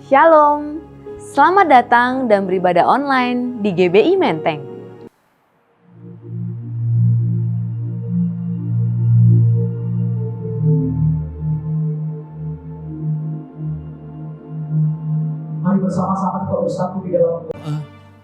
Shalom, selamat datang dan beribadah online di GBI Menteng. Mari bersama-sama kita bersatu di dalam doa.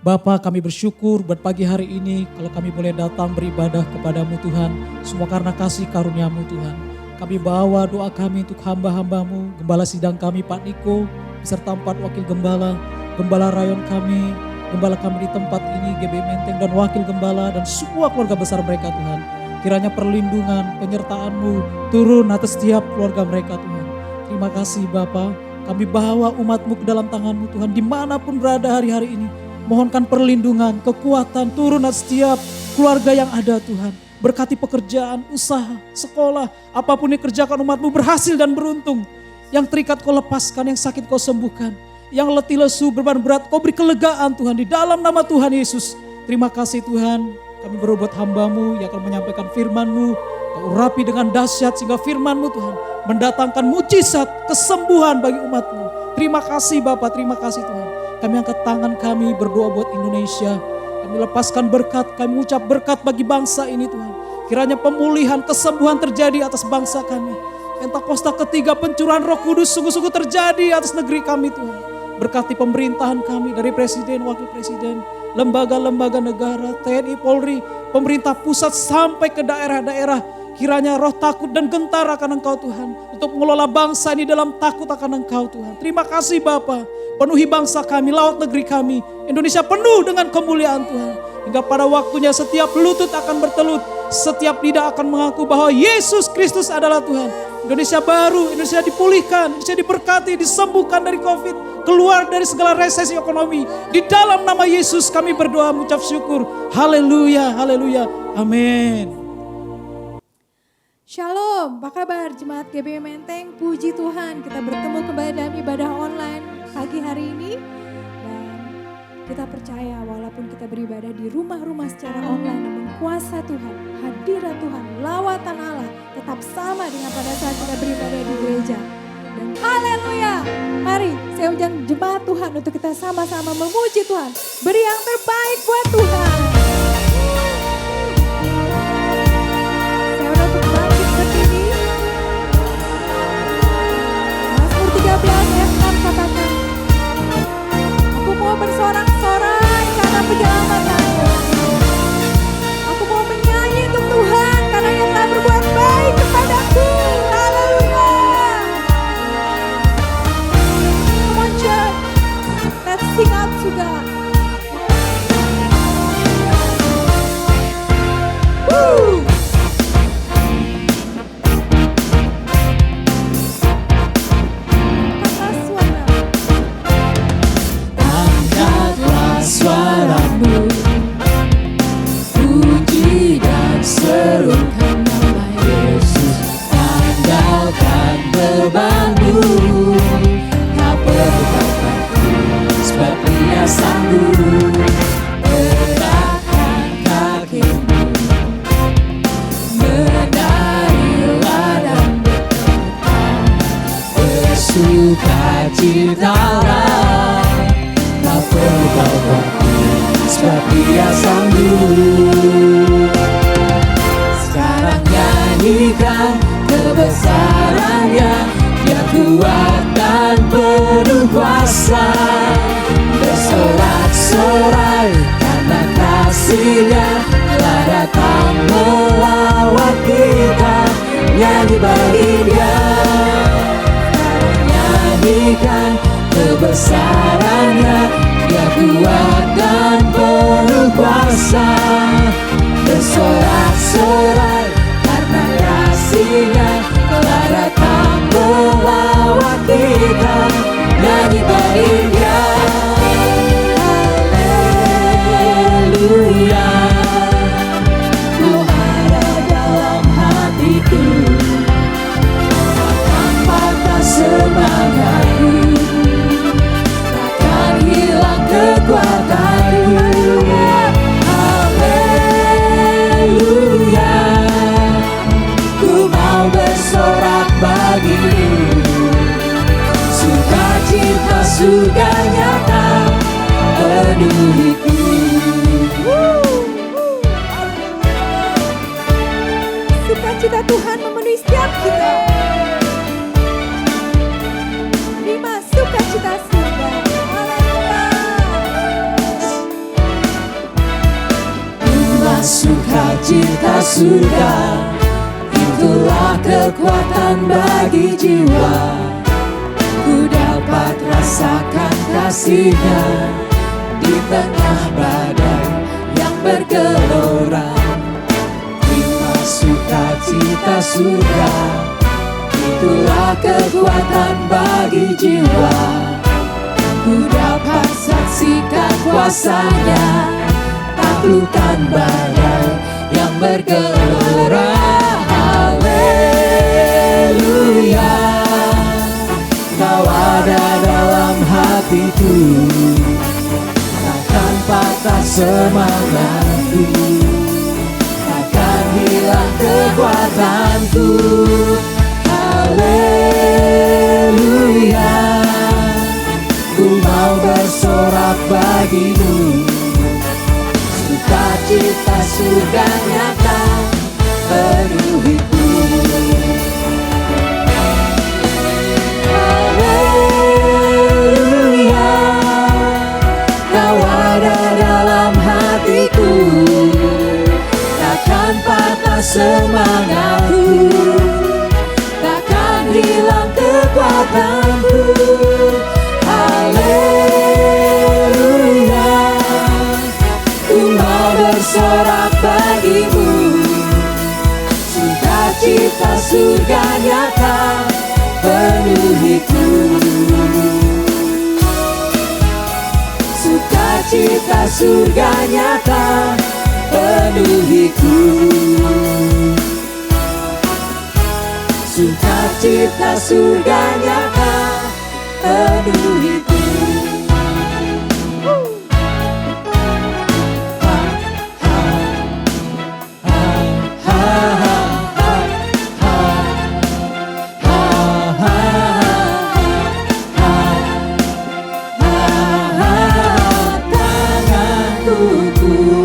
Bapa, kami bersyukur buat pagi hari ini kalau kami boleh datang beribadah kepadamu Tuhan. Semua karena kasih karuniamu Tuhan. Kami bawa doa kami untuk hamba-hambamu, Gembala Sidang kami Pak Niko, beserta 4 wakil gembala, Gembala Rayon kami, Gembala kami di tempat ini, GBI Menteng dan wakil gembala dan semua keluarga besar mereka Tuhan. Kiranya perlindungan, penyertaan-Mu turun atas setiap keluarga mereka Tuhan. Terima kasih Bapa. Kami bawa umat-Mu ke dalam tangan-Mu Tuhan, dimanapun berada hari-hari ini. Mohonkan perlindungan, kekuatan turun atas setiap keluarga yang ada Tuhan. Berkati pekerjaan, usaha, sekolah, apapun yang kerjakan umat-Mu berhasil dan beruntung. Yang terikat Kau lepaskan, yang sakit Kau sembuhkan. Yang letih lesu beban berat Kau beri kelegaan Tuhan di dalam nama Tuhan Yesus. Terima kasih Tuhan, kami berbuat hamba-Mu yang akan menyampaikan firman-Mu. Kau urapi dengan dahsyat sehingga firman-Mu Tuhan mendatangkan mujizat kesembuhan bagi umat-Mu. Terima kasih Bapa, terima kasih Tuhan. Kami angkat tangan kami berdoa buat Indonesia. Kami lepaskan berkat, kami ucap berkat bagi bangsa ini Tuhan. Kiranya pemulihan, kesembuhan terjadi atas bangsa kami. Pentakosta ketiga pencurahan Roh Kudus sungguh-sungguh terjadi atas negeri kami Tuhan. Berkati pemerintahan kami dari Presiden, Wakil Presiden, lembaga-lembaga negara, TNI, Polri, pemerintah pusat sampai ke daerah-daerah. Kiranya roh takut dan gentar akan Engkau Tuhan. Untuk mengelola bangsa ini dalam takut akan Engkau Tuhan. Terima kasih Bapa. Penuhi bangsa kami, laut negeri kami. Indonesia penuh dengan kemuliaan Tuhan. Hingga pada waktunya setiap lutut akan bertelut. Setiap lidah akan mengaku bahwa Yesus Kristus adalah Tuhan. Indonesia baru, Indonesia dipulihkan, Indonesia diberkati, disembuhkan dari COVID. Keluar dari segala resesi ekonomi. Di dalam nama Yesus kami berdoa mengucap syukur. Haleluya, haleluya, amin. Shalom, apa kabar Jemaat GBI Menteng? Puji Tuhan, kita bertemu kembali dalam ibadah online pagi hari ini. Dan kita percaya walaupun kita beribadah di rumah-rumah secara online, namun kuasa Tuhan, hadirat Tuhan, lawatan Allah tetap sama dengan pada saat kita beribadah di gereja. Dan haleluya, mari saya undang jemaat Tuhan untuk kita sama-sama memuji Tuhan. Beri yang terbaik buat Tuhan. Ayat 6 katakan, aku mau bersorak-sorai karena penyelamatanmu. Aku mau menyanyi untuk Tuhan karena Ia telah berbuat baik kepadaku. Haleluya. Come on church, let's sing out to God. Woo! Suaramu, puji dan serukan nama Yesus, tanggalkan bebanmu, kau perbuatanku, sebab Dia sanggup. Gerakkan kakimu, menarilah dan bertekad, bersukacitalah. Sebab Dia sanggup. Sekarang nyanyikan kebesaran-Nya, Dia kuat dan penuh kuasa. Bersorak-sorai karena kasih-Nya telah datang melawat kita. Nyanyi bagi Dia. Sekarang nyanyikan kebesaran-Nya, Dia kuat dan penuh kuasa. Bersorak-sorai karena kasih-Nya telah datang melawat kita. Nyanyi bagi Dia. Haleluya. Kau ada dalam hatiku, takkan patah semangatku, takkan hilang kekuatanku. Haleluya. penuhiku. Sukacita Tuhan memenuhi setiap kita. Terima sukacita surga. Haleluya. Terima sukacita surga, itulah kekuatan bagi jiwa. Ku dapat rasakan kasih-Nya di tengah badai yang bergelora. Terima sukacita surga, itulah kekuatan bagi jiwa. Ku dapat saksikan kuasa-Nya, taklukkan badai yang bergelora. Haleluya, Kau ada dalam hatiku, takkan patah semangatku, takkan hilang kekuatanku. Haleluya, ku mau bersorak bagimu, sukacita surga nyata penuhiku. Haleluya, Kau ada dalam hatiku, takkan patah semangatku, takkan hilang kekuatanku. Haleluya, ku mau bersorak bagimu, sukacita surga nyata penuhiku. Sukacita surga nyata penuhiku. Sukacita surga nyata penuhiku.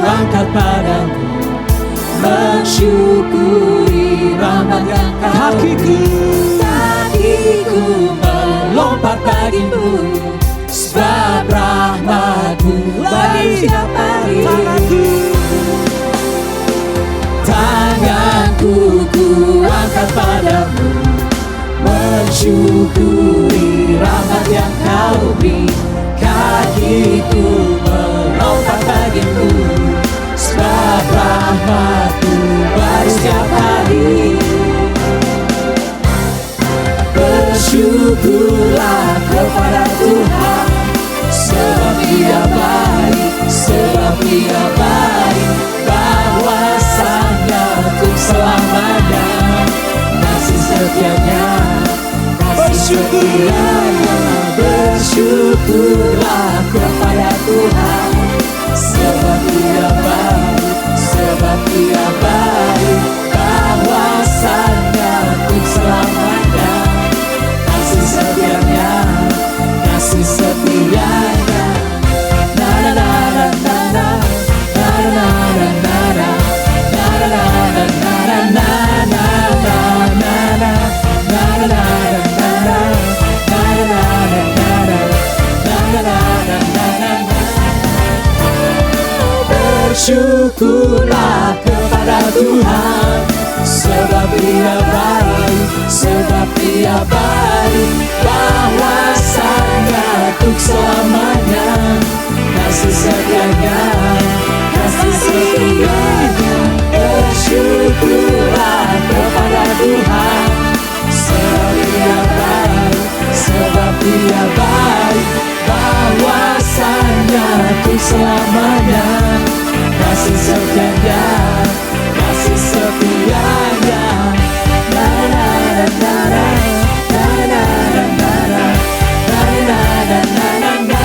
Angkat padamu, mensyukuri rahmat yang kakiku melompat bagimu, sebab rahmatmu baru setiap hari. Tanganku ku angkat padamu, mensyukuri rahmat yang Kau beri. Kakiku melompat bagimu, sebab rahmatmu baru setiap hari. Bersyukurlah kepada Tuhan, sebab Dia baik, sebab Dia baik. Bahwasanya untuk selamanya kasih setia-Nya, kasih setia-Nya. Bersyukurlah kepada Tuhan, sebab Dia baik, sebab Dia baik. Bahwasanya untuk selamanya kasih setia-Nya, kasih setia-Nya. Na na na na na na, na na na na na, na na na na na na, na na na na na. Bersyukurlah kepada Tuhan, sebab Dia baik, sebab Dia baik. Bahwasanya untuk selamanya kasih setia-Nya, kasih setia-Nya. Bersyukurlah kepada Tuhan, sebab Dia baik, sebab Dia baik. Bahwasanya untuk selamanya kasih setia-Nya, kasih setia-Nya. Na na na na na, na na na na na, na na na na na na.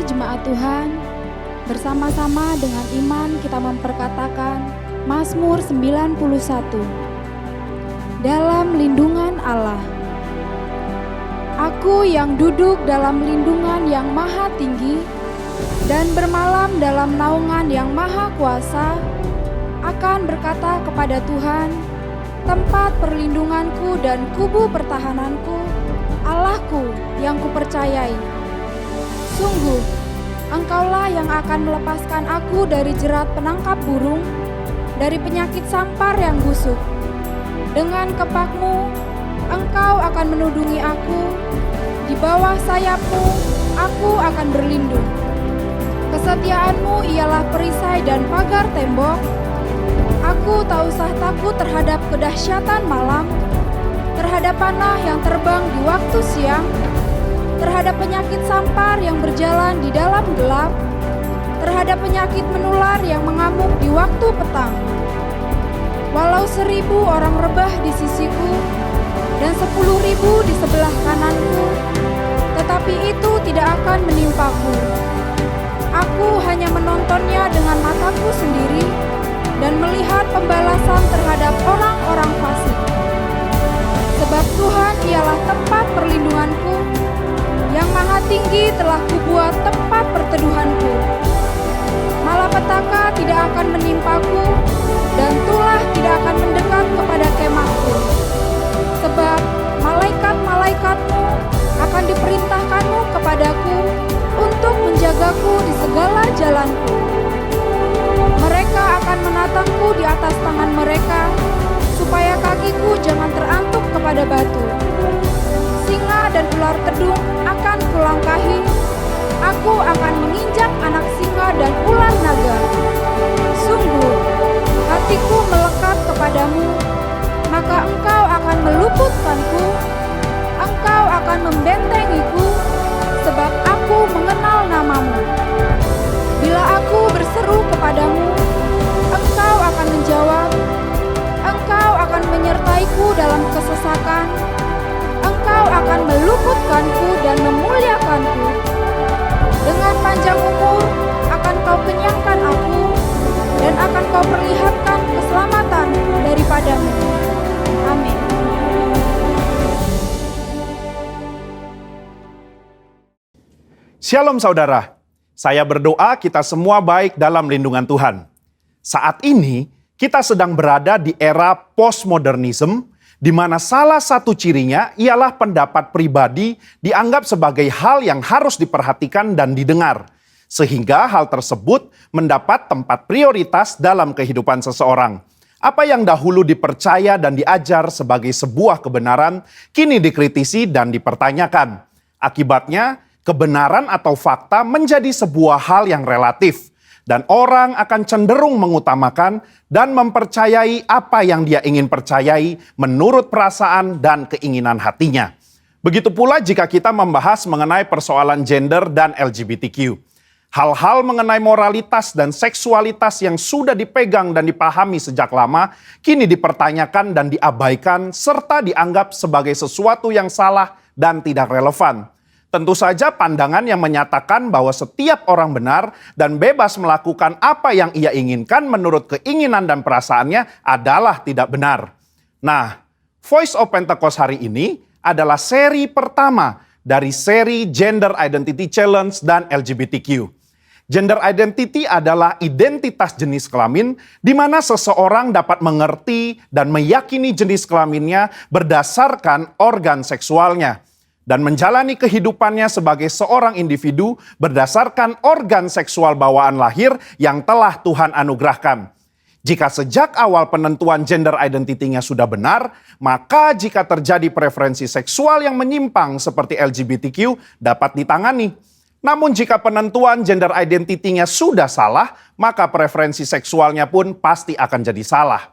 jemaat Tuhan, bersama-sama dengan iman kita memperkatakan Mazmur 91. Dalam lindungan Allah. Aku yang duduk dalam lindungan yang maha tinggi dan bermalam dalam naungan yang maha kuasa, akan berkata kepada Tuhan, tempat perlindunganku dan kubu pertahananku, Allahku yang kupercayai. Sungguh, Engkaulah yang akan melepaskan aku dari jerat penangkap burung, dari penyakit sampar yang busuk. Dengan kepakmu, Engkau akan menudungi aku, di bawah sayapmu, aku akan berlindung. Kesetiaanmu ialah perisai dan pagar tembok. Aku tak usah takut terhadap kedahsyatan malam, terhadap panah yang terbang di waktu siang, terhadap penyakit sampar yang berjalan di dalam gelap, terhadap penyakit menular yang mengamuk di waktu petang. Walau 1.000 orang rebah di sisiku dan 10.000 di sebelah kananku, tetapi itu tidak akan menimpaku. Aku hanya menontonnya dengan mataku sendiri dan melihat pembalasan terhadap orang-orang fasik. Sebab Tuhan ialah tempat perlindunganku, yang maha tinggi telah kubuat tempat perteduhanku. Malapetaka tidak akan menimpaku, dan tulah tidak akan mendekat kepada kemahku. Sebab malaikat-malaikatmu akan diperintahkanmu kepadaku untuk menjagaku di segala jalanku. Mereka akan menatangku di atas tangan mereka, supaya kakiku jangan terantuk kepada batu. Singa dan ular tedung akan kulangkahi, aku akan menginjak anak singa dan ular naga. Sungguh, hatiku melekat kepadamu, maka engkau akan meluputkanku, engkau akan membentengiku, sebab aku mengenal namamu. Bila aku berseru kepadamu, engkau akan menjawab, engkau akan menyertaiku dalam kesesakan, engkau akan meluputkanku dan memuliakanku. Dengan panjang umur akan kau kenyangkan aku, dan akan kau perlihatkan keselamatan daripadamu. Amin. Shalom saudara, saya berdoa kita semua baik dalam lindungan Tuhan. Saat ini kita sedang berada di era postmodernism, di mana salah satu cirinya ialah pendapat pribadi dianggap sebagai hal yang harus diperhatikan dan didengar, sehingga hal tersebut mendapat tempat prioritas dalam kehidupan seseorang. Apa yang dahulu dipercaya dan diajar sebagai sebuah kebenaran, kini dikritisi dan dipertanyakan. Akibatnya, kebenaran atau fakta menjadi sebuah hal yang relatif, dan orang akan cenderung mengutamakan dan mempercayai apa yang dia ingin percayai menurut perasaan dan keinginan hatinya. Begitu pula jika kita membahas mengenai persoalan gender dan LGBTQ. Hal-hal mengenai moralitas dan seksualitas yang sudah dipegang dan dipahami sejak lama, kini dipertanyakan dan diabaikan serta dianggap sebagai sesuatu yang salah dan tidak relevan. Tentu saja pandangan yang menyatakan bahwa setiap orang benar dan bebas melakukan apa yang ia inginkan menurut keinginan dan perasaannya adalah tidak benar. Nah, Voice of Pentecost hari ini adalah seri pertama dari seri Gender Identity Challenge dan LGBTQ. Gender identity adalah identitas jenis kelamin di mana seseorang dapat mengerti dan meyakini jenis kelaminnya berdasarkan organ seksualnya dan menjalani kehidupannya sebagai seorang individu berdasarkan organ seksual bawaan lahir yang telah Tuhan anugerahkan. Jika sejak awal penentuan gender identity-nya sudah benar, maka jika terjadi preferensi seksual yang menyimpang seperti LGBTQ dapat ditangani. Namun jika penentuan gender identity-nya sudah salah, maka preferensi seksualnya pun pasti akan jadi salah.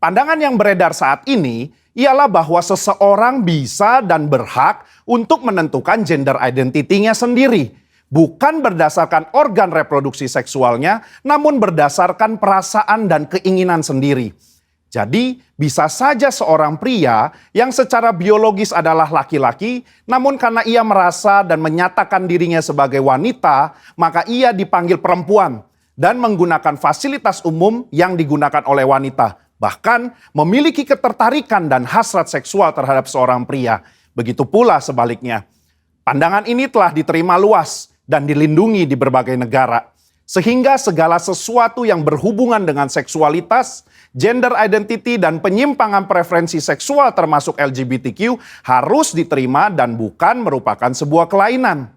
Pandangan yang beredar saat ini ialah bahwa seseorang bisa dan berhak untuk menentukan gender identity-nya sendiri. Bukan berdasarkan organ reproduksi seksualnya, namun berdasarkan perasaan dan keinginan sendiri. Jadi, bisa saja seorang pria yang secara biologis adalah laki-laki, namun karena ia merasa dan menyatakan dirinya sebagai wanita, maka ia dipanggil perempuan dan menggunakan fasilitas umum yang digunakan oleh wanita. Bahkan memiliki ketertarikan dan hasrat seksual terhadap seorang pria. Begitu pula sebaliknya. Pandangan ini telah diterima luas dan dilindungi di berbagai negara. Sehingga segala sesuatu yang berhubungan dengan seksualitas, gender identity, dan penyimpangan preferensi seksual termasuk LGBTQ harus diterima dan bukan merupakan sebuah kelainan.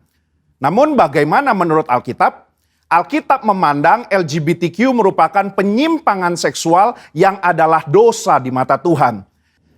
Namun bagaimana menurut Alkitab? Alkitab memandang LGBTQ merupakan penyimpangan seksual yang adalah dosa di mata Tuhan.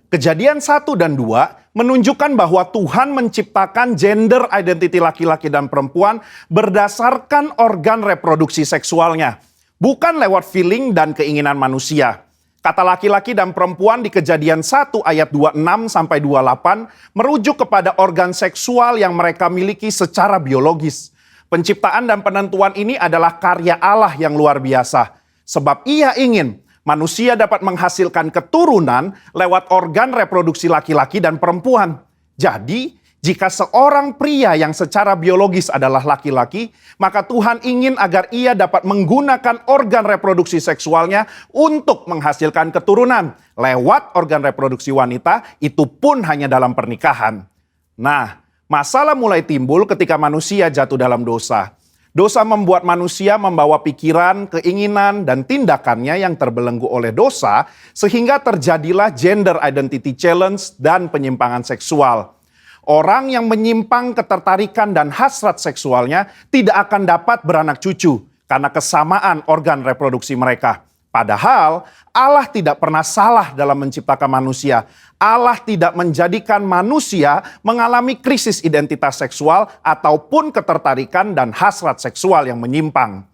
Kejadian 1 dan 2 menunjukkan bahwa Tuhan menciptakan gender identity laki-laki dan perempuan berdasarkan organ reproduksi seksualnya, bukan lewat feeling dan keinginan manusia. Kata laki-laki dan perempuan di Kejadian 1 ayat 26 sampai 28 merujuk kepada organ seksual yang mereka miliki secara biologis. Penciptaan dan penentuan ini adalah karya Allah yang luar biasa, sebab Ia ingin manusia dapat menghasilkan keturunan lewat organ reproduksi laki-laki dan perempuan. Jadi, jika seorang pria yang secara biologis adalah laki-laki, maka Tuhan ingin agar ia dapat menggunakan organ reproduksi seksualnya untuk menghasilkan keturunan lewat organ reproduksi wanita, itu pun hanya dalam pernikahan. Nah, masalah mulai timbul ketika manusia jatuh dalam dosa. Dosa membuat manusia membawa pikiran, keinginan, dan tindakannya yang terbelenggu oleh dosa, sehingga terjadilah gender identity challenge dan penyimpangan seksual. Orang yang menyimpang ketertarikan dan hasrat seksualnya tidak akan dapat beranak cucu karena kesamaan organ reproduksi mereka. Padahal Allah tidak pernah salah dalam menciptakan manusia. Allah tidak menjadikan manusia mengalami krisis identitas seksual ataupun ketertarikan dan hasrat seksual yang menyimpang.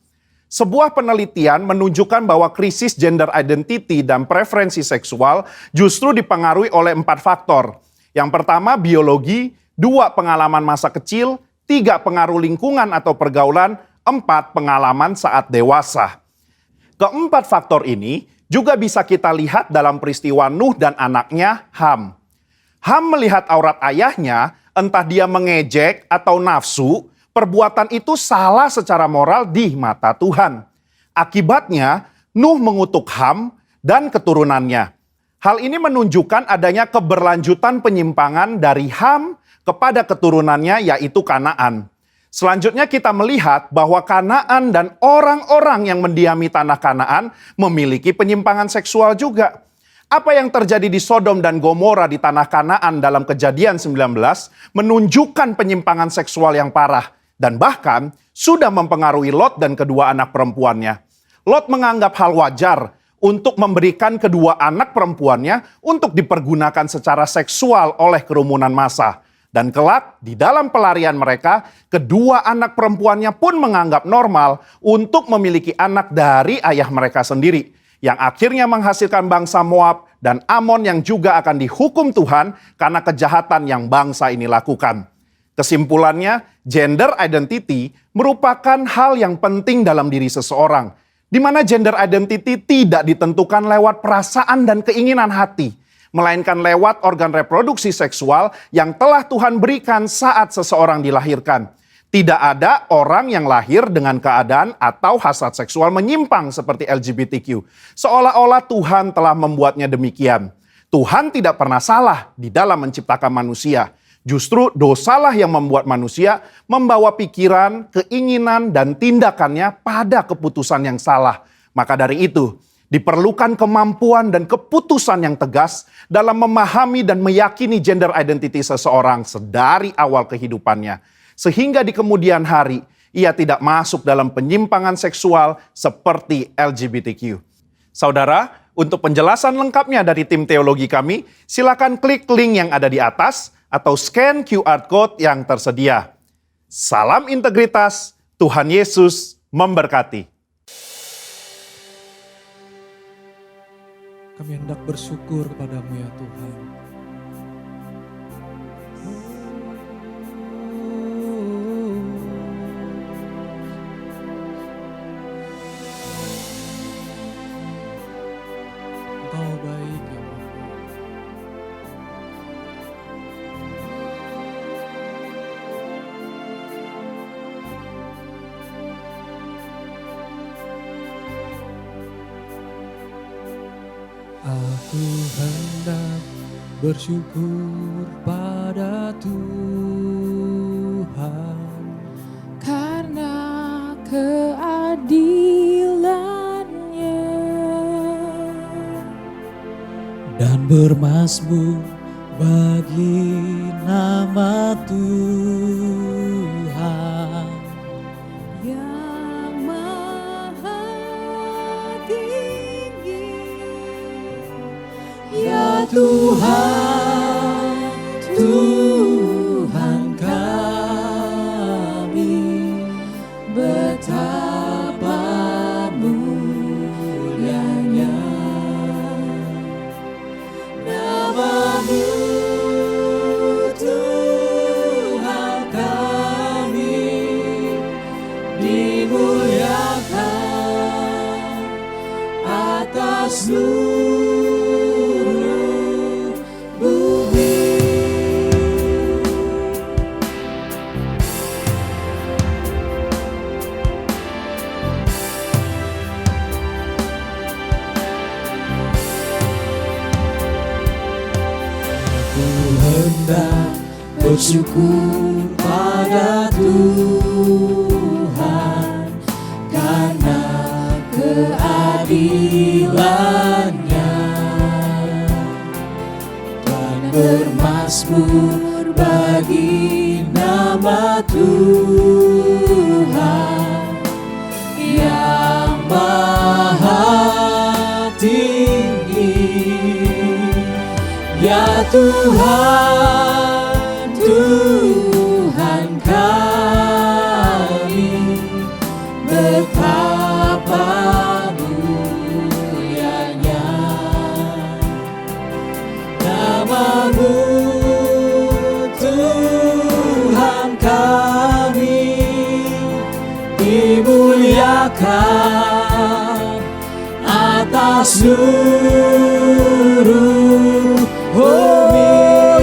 Sebuah penelitian menunjukkan bahwa krisis gender identity dan preferensi seksual justru dipengaruhi oleh 4 faktor. Yang pertama biologi, 2 pengalaman masa kecil, 3 pengaruh lingkungan atau pergaulan, 4 pengalaman saat dewasa. Keempat faktor ini juga bisa kita lihat dalam peristiwa Nuh dan anaknya Ham. Ham melihat aurat ayahnya, entah dia mengejek atau nafsu, perbuatan itu salah secara moral di mata Tuhan. Akibatnya, Nuh mengutuk Ham dan keturunannya. Hal ini menunjukkan adanya keberlanjutan penyimpangan dari Ham kepada keturunannya yaitu Kanaan. Selanjutnya kita melihat bahwa Kanaan dan orang-orang yang mendiami tanah Kanaan memiliki penyimpangan seksual juga. Apa yang terjadi di Sodom dan Gomora di tanah Kanaan dalam Kejadian 19 menunjukkan penyimpangan seksual yang parah dan bahkan sudah mempengaruhi Lot dan kedua anak perempuannya. Lot menganggap hal wajar untuk memberikan kedua anak perempuannya untuk dipergunakan secara seksual oleh kerumunan massa. Dan kelak di dalam pelarian mereka, kedua anak perempuannya pun menganggap normal untuk memiliki anak dari ayah mereka sendiri. Yang akhirnya menghasilkan bangsa Moab dan Amon yang juga akan dihukum Tuhan karena kejahatan yang bangsa ini lakukan. Kesimpulannya, gender identity merupakan hal yang penting dalam diri seseorang. Di mana gender identity tidak ditentukan lewat perasaan dan keinginan hati, melainkan lewat organ reproduksi seksual yang telah Tuhan berikan saat seseorang dilahirkan. Tidak ada orang yang lahir dengan keadaan atau hasrat seksual menyimpang seperti LGBTQ. Seolah-olah Tuhan telah membuatnya demikian. Tuhan tidak pernah salah di dalam menciptakan manusia. Justru dosalah yang membuat manusia membawa pikiran, keinginan, dan tindakannya pada keputusan yang salah. Maka dari itu, diperlukan kemampuan dan keputusan yang tegas dalam memahami dan meyakini gender identity seseorang sedari awal kehidupannya. Sehingga di kemudian hari, ia tidak masuk dalam penyimpangan seksual seperti LGBTQ. Saudara, untuk penjelasan lengkapnya dari tim teologi kami, silakan klik link yang ada di atas atau scan QR Code yang tersedia. Salam integritas, Tuhan Yesus memberkati. Kami hendak bersyukur kepadamu ya Tuhan. Engkau baik. Aku hendak bersyukur pada Tuhan karena keadilan-Nya, dan bermasmur bagi nama Tuhan. Yang maha tinggi, Ya Tuhan, Tuhan kami, betapa mulianya nama-Mu, Tuhan kami, dimuliakan atas seluruh bumi. Aku hendak bersyukur pada Tuhan karena keadilan-Nya, dan bermasmur bagi nama Tuhan yang maha tinggi. Ya Tuhan, Tuhan kami, betapa mulianya nama-Mu, Tuhan kami, dimuliakan atas seluruh bumi.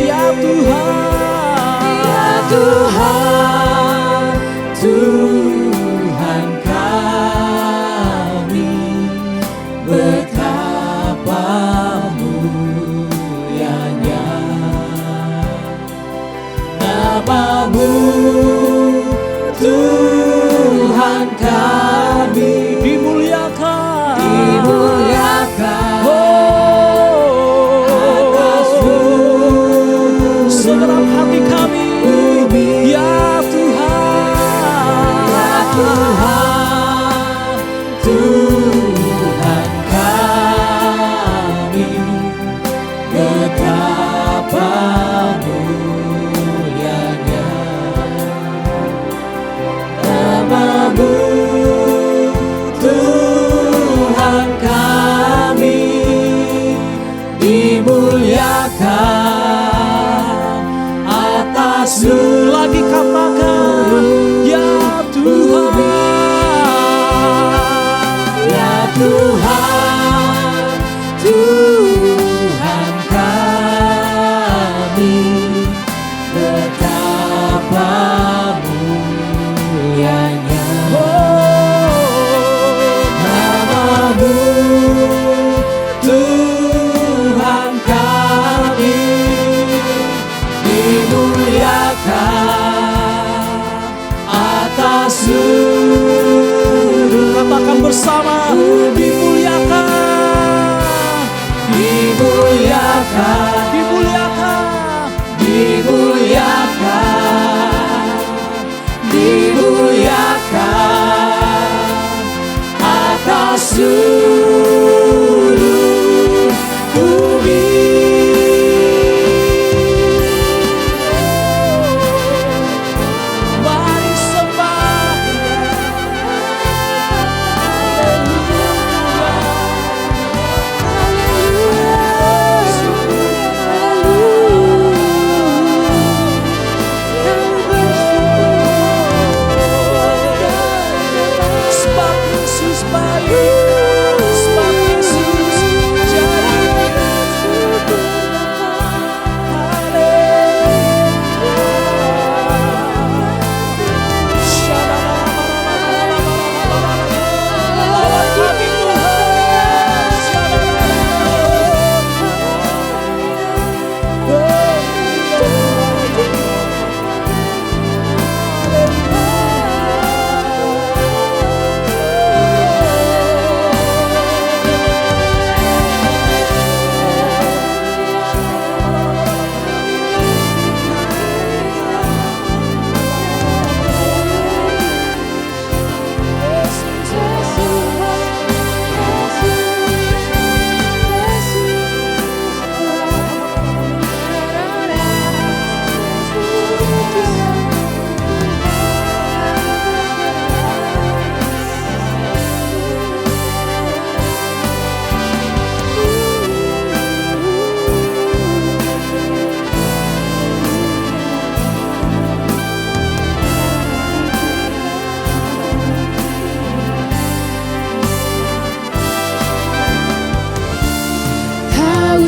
Ya Tuhan, ya Tuhan, Tuhan kami, betapa mulianya nama-Mu, Tuhan kami, dimuliakan, dimuliakan atas segenap hati kami. Ya Tuhan, ya Tuhan, Tuhan kami, betapa mulianya nama-Mu, Tuhan kami, dimuliakan atas seluruh. Lagi katakan, ya Tuhan, ya Tuhan, Tuhan kami, betapa mulianya nama-Mu, Tuhan kami, dimuliakan atas seluruh. Katakan bersama, dimuliakan, dimuliakan, dimuliakan, dimuliakan, dimuliakan atas seluruh bumi. Mari sembah, haleluya, haleluya.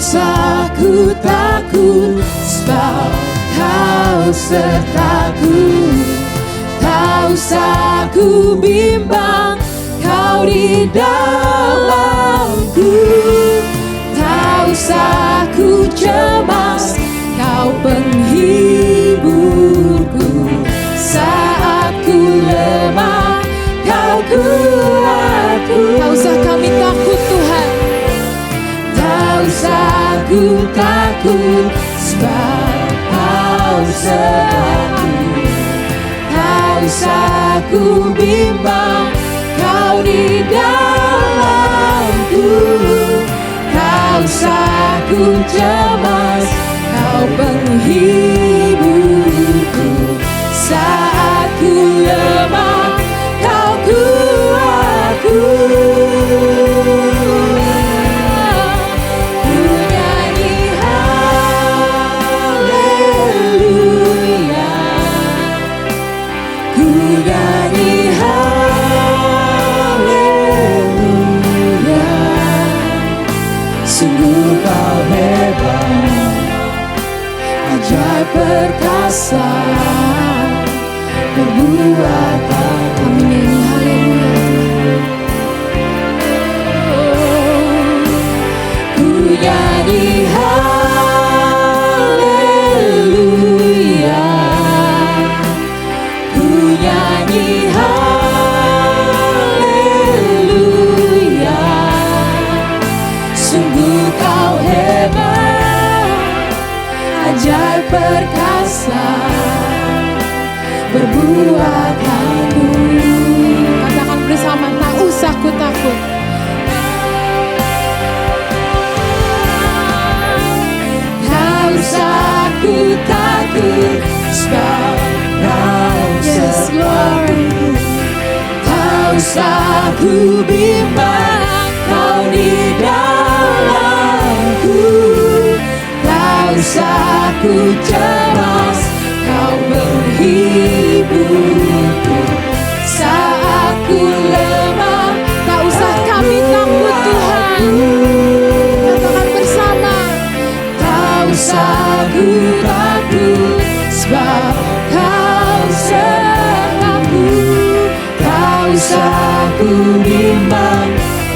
usah ku takut, sebab Kau sertaku. Tak usah ku bimbang, Kau di dalamku. Tak usah ku cemas, Kau penghiburku. Saat ku lemah, Kau kuatku. Tak usah kami takut Tuhan. Tak usah ku takut, sebab Kau sertaku. Tak usah ku bimbang, Kau di dalamku. Tak usah ku cemas, Kau penghiburku. Saat ku lemah, Kau kuatku. Ku nyanyi haleluya, ku nyanyi haleluya. Sungguh Kau hebat, ajaib perkasa, perbuatan. Kami nyanyi haleluya. Ku nyanyi haleluya, ku nyanyi haleluya. Sungguh Kau hebat, ajaib perkasa, perbuatanmu. Katakan bersama, tak usah ku takut. Tak usah ku takut, sebab Kau sertaku. Tak usah ku bimbang, Kau di dalamku. Tak usah ku cemas, Kau menghiburku. Saat ku lemah, Tak usah kami takut Tuhan. Katakan bersama, tak usah ku takut, sebab Kau sertaku. Tak usah ku bimbang,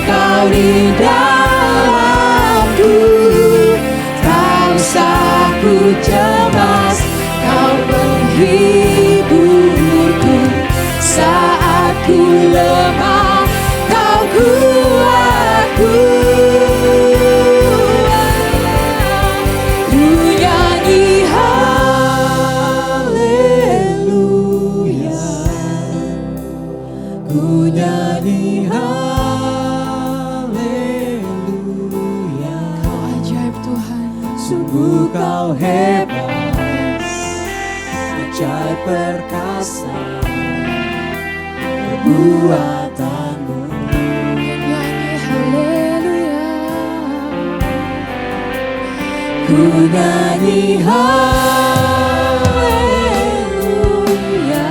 Kau di dalamku. Tak usah ku cemas, Kau penghiburku. Saat ku lemah, Kau kuatku. Ku nyanyi haleluya, ku nyanyi haleluya. Kau ajaib Tuhan. Sungguh Kau hebat, ajaib perkasa, perbuatanmu. Nyanyi haleluya. Ku nyanyi haleluya,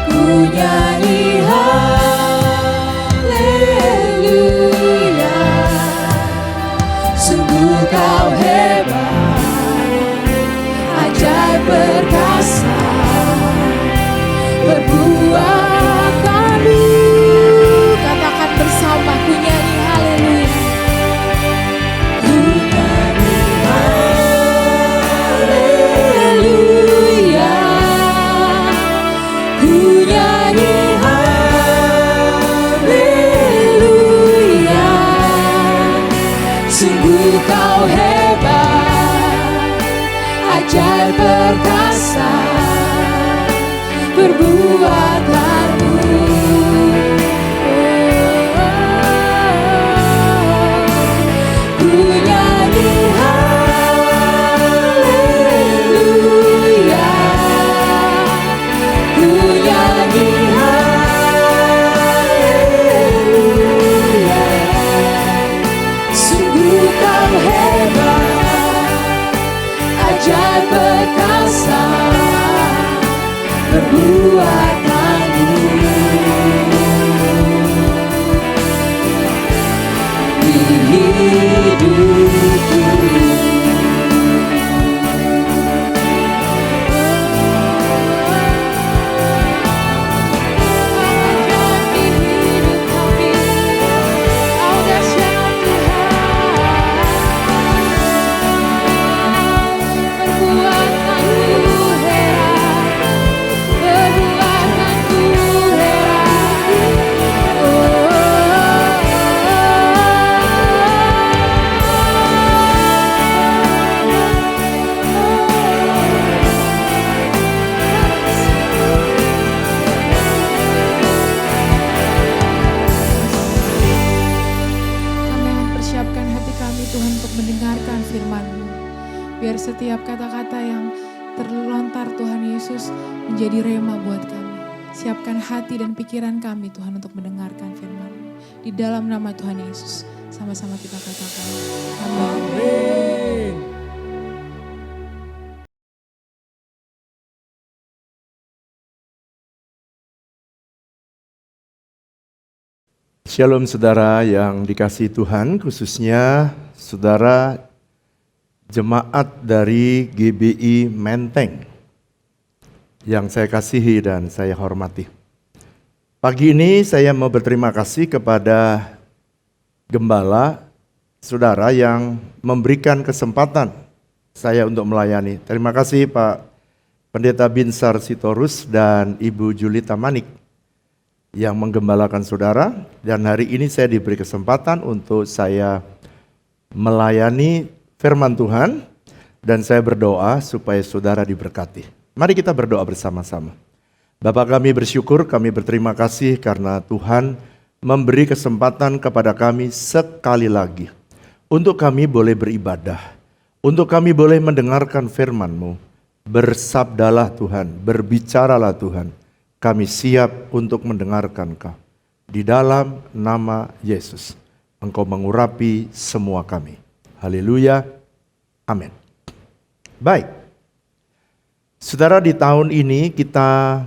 ku nyanyi haleluya. Sungguh Kau hebat, ajaib perkasa, perbuatanmu. Katakan bersama, ku nyanyi haleluya. Ku nyanyi haleluya, ku nyanyi haleluya. Sungguh Kau hebat, ajaib perkasa, perbuatanmu. Ku nyanyi haleluya, ku nyanyi haleluya. Sungguh Kau hebat, ajaib perkasa, perbuatanmu. Di Biar setiap kata-kata yang terlontar Tuhan Yesus menjadi rema buat kami. Siapkan hati dan pikiran kami Tuhan untuk mendengarkan firman-Mu. Di dalam nama Tuhan Yesus, sama-sama kita katakan. Amin. Shalom saudara yang dikasihi Tuhan, khususnya saudara jemaat dari GBI Menteng yang saya kasihi dan saya hormati. Pagi ini saya mau berterima kasih kepada gembala saudara yang memberikan kesempatan saya untuk melayani. Terima kasih Pak Pendeta Binsar Sitorus dan Ibu Julita Manik yang menggembalakan saudara, dan hari ini saya diberi kesempatan untuk saya melayani firman Tuhan, dan saya berdoa supaya saudara diberkati. Mari kita berdoa bersama-sama. Bapa kami bersyukur, kami berterima kasih karena Tuhan memberi kesempatan kepada kami sekali lagi untuk kami boleh beribadah, untuk kami boleh mendengarkan firman-Mu. Bersabdalah Tuhan, berbicaralah Tuhan. Kami siap untuk mendengarkan Kau. Di dalam nama Yesus, Engkau mengurapi semua kami. Haleluya, amin. Baik, saudara, di tahun ini kita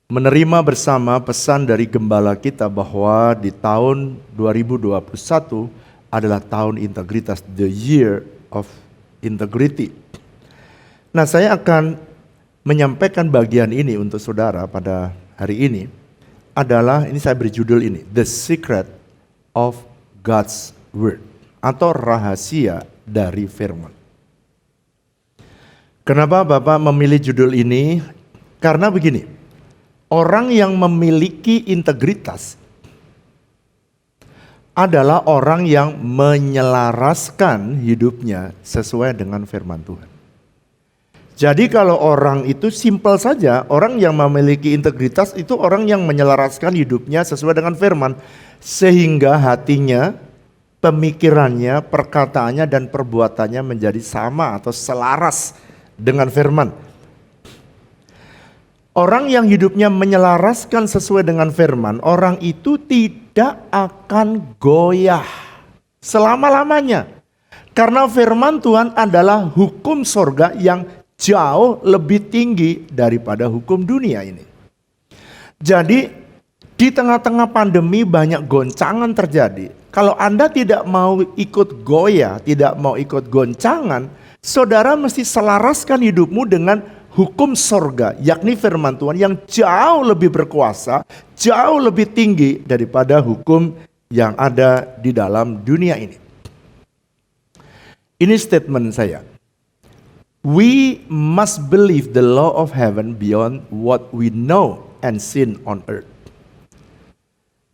menerima bersama pesan dari gembala kita bahwa di tahun 2021 adalah tahun integritas, the year of integrity. Nah, saya akan menyampaikan bagian ini untuk saudara pada hari ini adalah, ini saya beri judul ini, The Secret of God's Word, atau rahasia dari firman. Kenapa Bapak memilih judul ini? Karena begini, orang yang memiliki integritas adalah orang yang menyelaraskan hidupnya sesuai dengan firman Tuhan. Jadi kalau orang itu simpel saja, orang yang memiliki integritas itu orang yang menyelaraskan hidupnya sesuai dengan firman, sehingga hatinya, pemikirannya, perkataannya, dan perbuatannya menjadi sama atau selaras dengan firman. Orang yang hidupnya menyelaraskan sesuai dengan firman, orang itu tidak akan goyah selama-lamanya. Karena firman Tuhan adalah hukum sorga yang jauh lebih tinggi daripada hukum dunia ini. Jadi di tengah-tengah pandemi banyak goncangan terjadi. Kalau Anda tidak mau ikut goyah, tidak mau ikut goncangan, saudara mesti selaraskan hidupmu dengan hukum sorga, yakni firman Tuhan yang jauh lebih berkuasa, jauh lebih tinggi daripada hukum yang ada di dalam dunia ini. Ini statement saya. We must believe the law of heaven beyond what we know and seen on earth.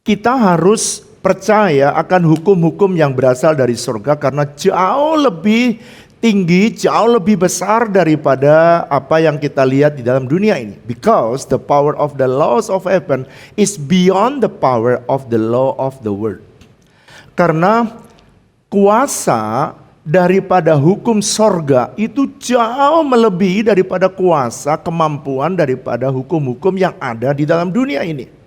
Kita harus percaya akan hukum-hukum yang berasal dari surga karena jauh lebih tinggi, jauh lebih besar daripada apa yang kita lihat di dalam dunia ini. Because the power of the laws of heaven is beyond the power of the law of the world. Karena kuasa daripada hukum sorga itu jauh melebihi daripada kuasa, kemampuan daripada hukum-hukum yang ada di dalam dunia ini.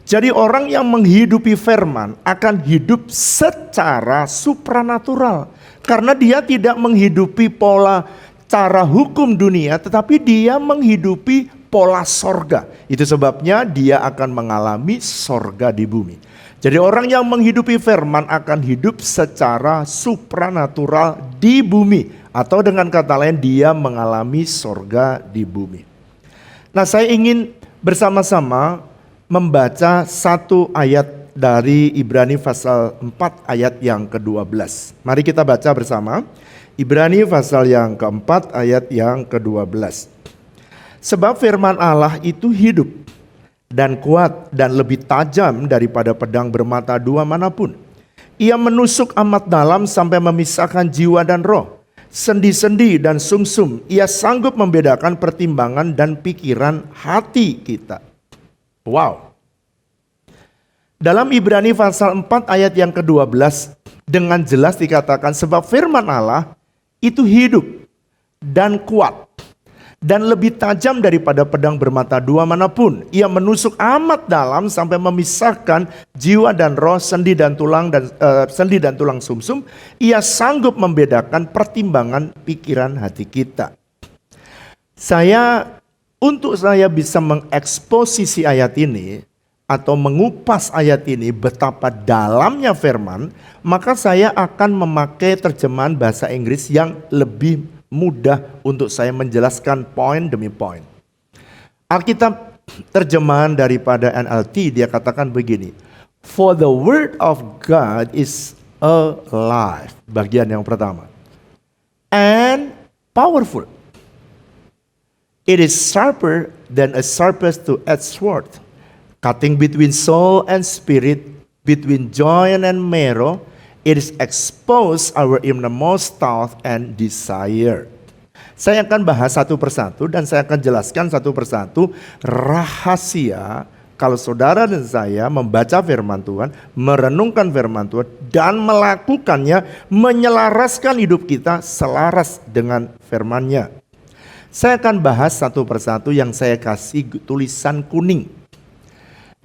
Jadi orang yang menghidupi firman akan hidup secara supranatural. Karena dia tidak menghidupi pola cara hukum dunia, tetapi dia menghidupi pola sorga. Itu sebabnya dia akan mengalami sorga di bumi. Jadi orang yang menghidupi firman akan hidup secara supranatural di bumi. Atau dengan kata lain dia mengalami sorga di bumi. Nah, saya ingin bersama-sama membaca satu ayat dari Ibrani pasal 4 ayat yang ke-12. Mari kita baca bersama. Ibrani pasal yang keempat ayat yang ke-12. Sebab firman Allah itu hidup dan kuat dan lebih tajam daripada pedang bermata dua manapun. Ia menusuk amat dalam sampai memisahkan jiwa dan roh, sendi-sendi dan sumsum. Ia sanggup membedakan pertimbangan dan pikiran hati kita. Wow. Dalam Ibrani pasal 4 ayat yang ke-12 dengan jelas dikatakan sebab firman Allah itu hidup dan kuat dan lebih tajam daripada pedang bermata dua manapun. Ia menusuk amat dalam sampai memisahkan jiwa dan roh, sendi dan tulang sumsum. Ia sanggup membedakan pertimbangan pikiran hati kita. Untuk saya bisa mengeksposisi ayat ini atau mengupas ayat ini betapa dalamnya firman, maka saya akan memakai terjemahan bahasa Inggris yang lebih mudah untuk saya menjelaskan poin demi poin. Alkitab terjemahan daripada NLT dia katakan begini, for the word of God is alive, bagian yang pertama, and powerful. It is sharper than a sharpest two-edged sword, cutting between soul and spirit, between joint and marrow. It is exposed our innermost thought and desire. Saya akan bahas satu persatu dan saya akan jelaskan satu persatu rahasia kalau saudara dan saya membaca firman Tuhan, merenungkan firman Tuhan dan melakukannya, menyelaraskan hidup kita selaras dengan firman-Nya. Saya akan bahas satu persatu yang saya kasih tulisan kuning.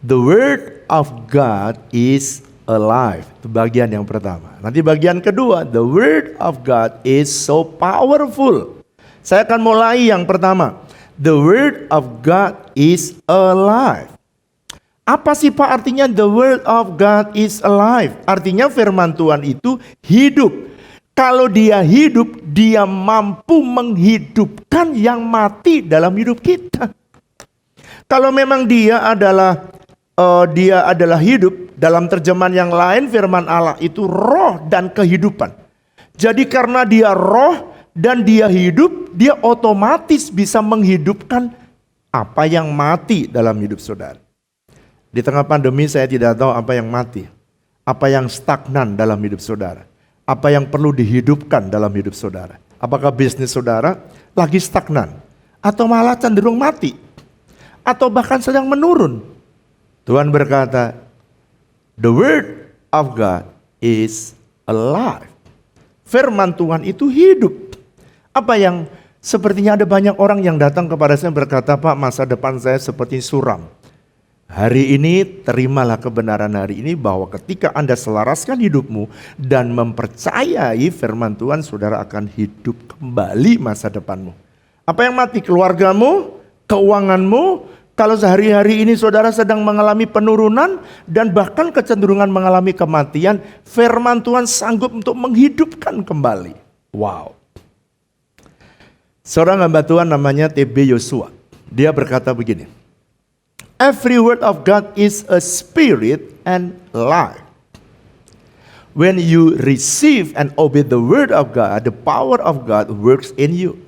The word of God is alive. Itu bagian yang pertama. Nanti bagian kedua, the word of God is so powerful. Saya akan mulai yang pertama. The word of God is alive. Apa sih Pak artinya the word of God is alive? Artinya firman Tuhan itu hidup. Kalau dia hidup, dia mampu menghidupkan yang mati dalam hidup kita. Kalau memang dia adalah hidup, dalam terjemahan yang lain firman Allah itu roh dan kehidupan. Jadi karena dia roh dan dia hidup, dia otomatis bisa menghidupkan apa yang mati dalam hidup saudara. Di tengah pandemi saya tidak tahu apa yang mati, apa yang stagnan dalam hidup saudara, apa yang perlu dihidupkan dalam hidup saudara. Apakah bisnis saudara lagi stagnan atau malah cenderung mati atau bahkan sedang menurun? Tuhan berkata, the word of God is alive. Firman Tuhan itu hidup. Apa yang sepertinya ada banyak orang yang datang kepada saya berkata, Pak, masa depan saya seperti suram. Hari ini terimalah kebenaran hari ini bahwa ketika Anda selaraskan hidupmu dan mempercayai firman Tuhan, saudara akan hidup kembali masa depanmu. Apa yang mati? Keluargamu, keuanganmu. Kalau sehari-hari ini saudara sedang mengalami penurunan dan bahkan kecenderungan mengalami kematian, firman Tuhan sanggup untuk menghidupkan kembali. Wow. Seorang hamba Tuhan namanya TB Yosua. Dia berkata begini, every word of God is a spirit and life. When you receive and obey the word of God, the power of God works in you.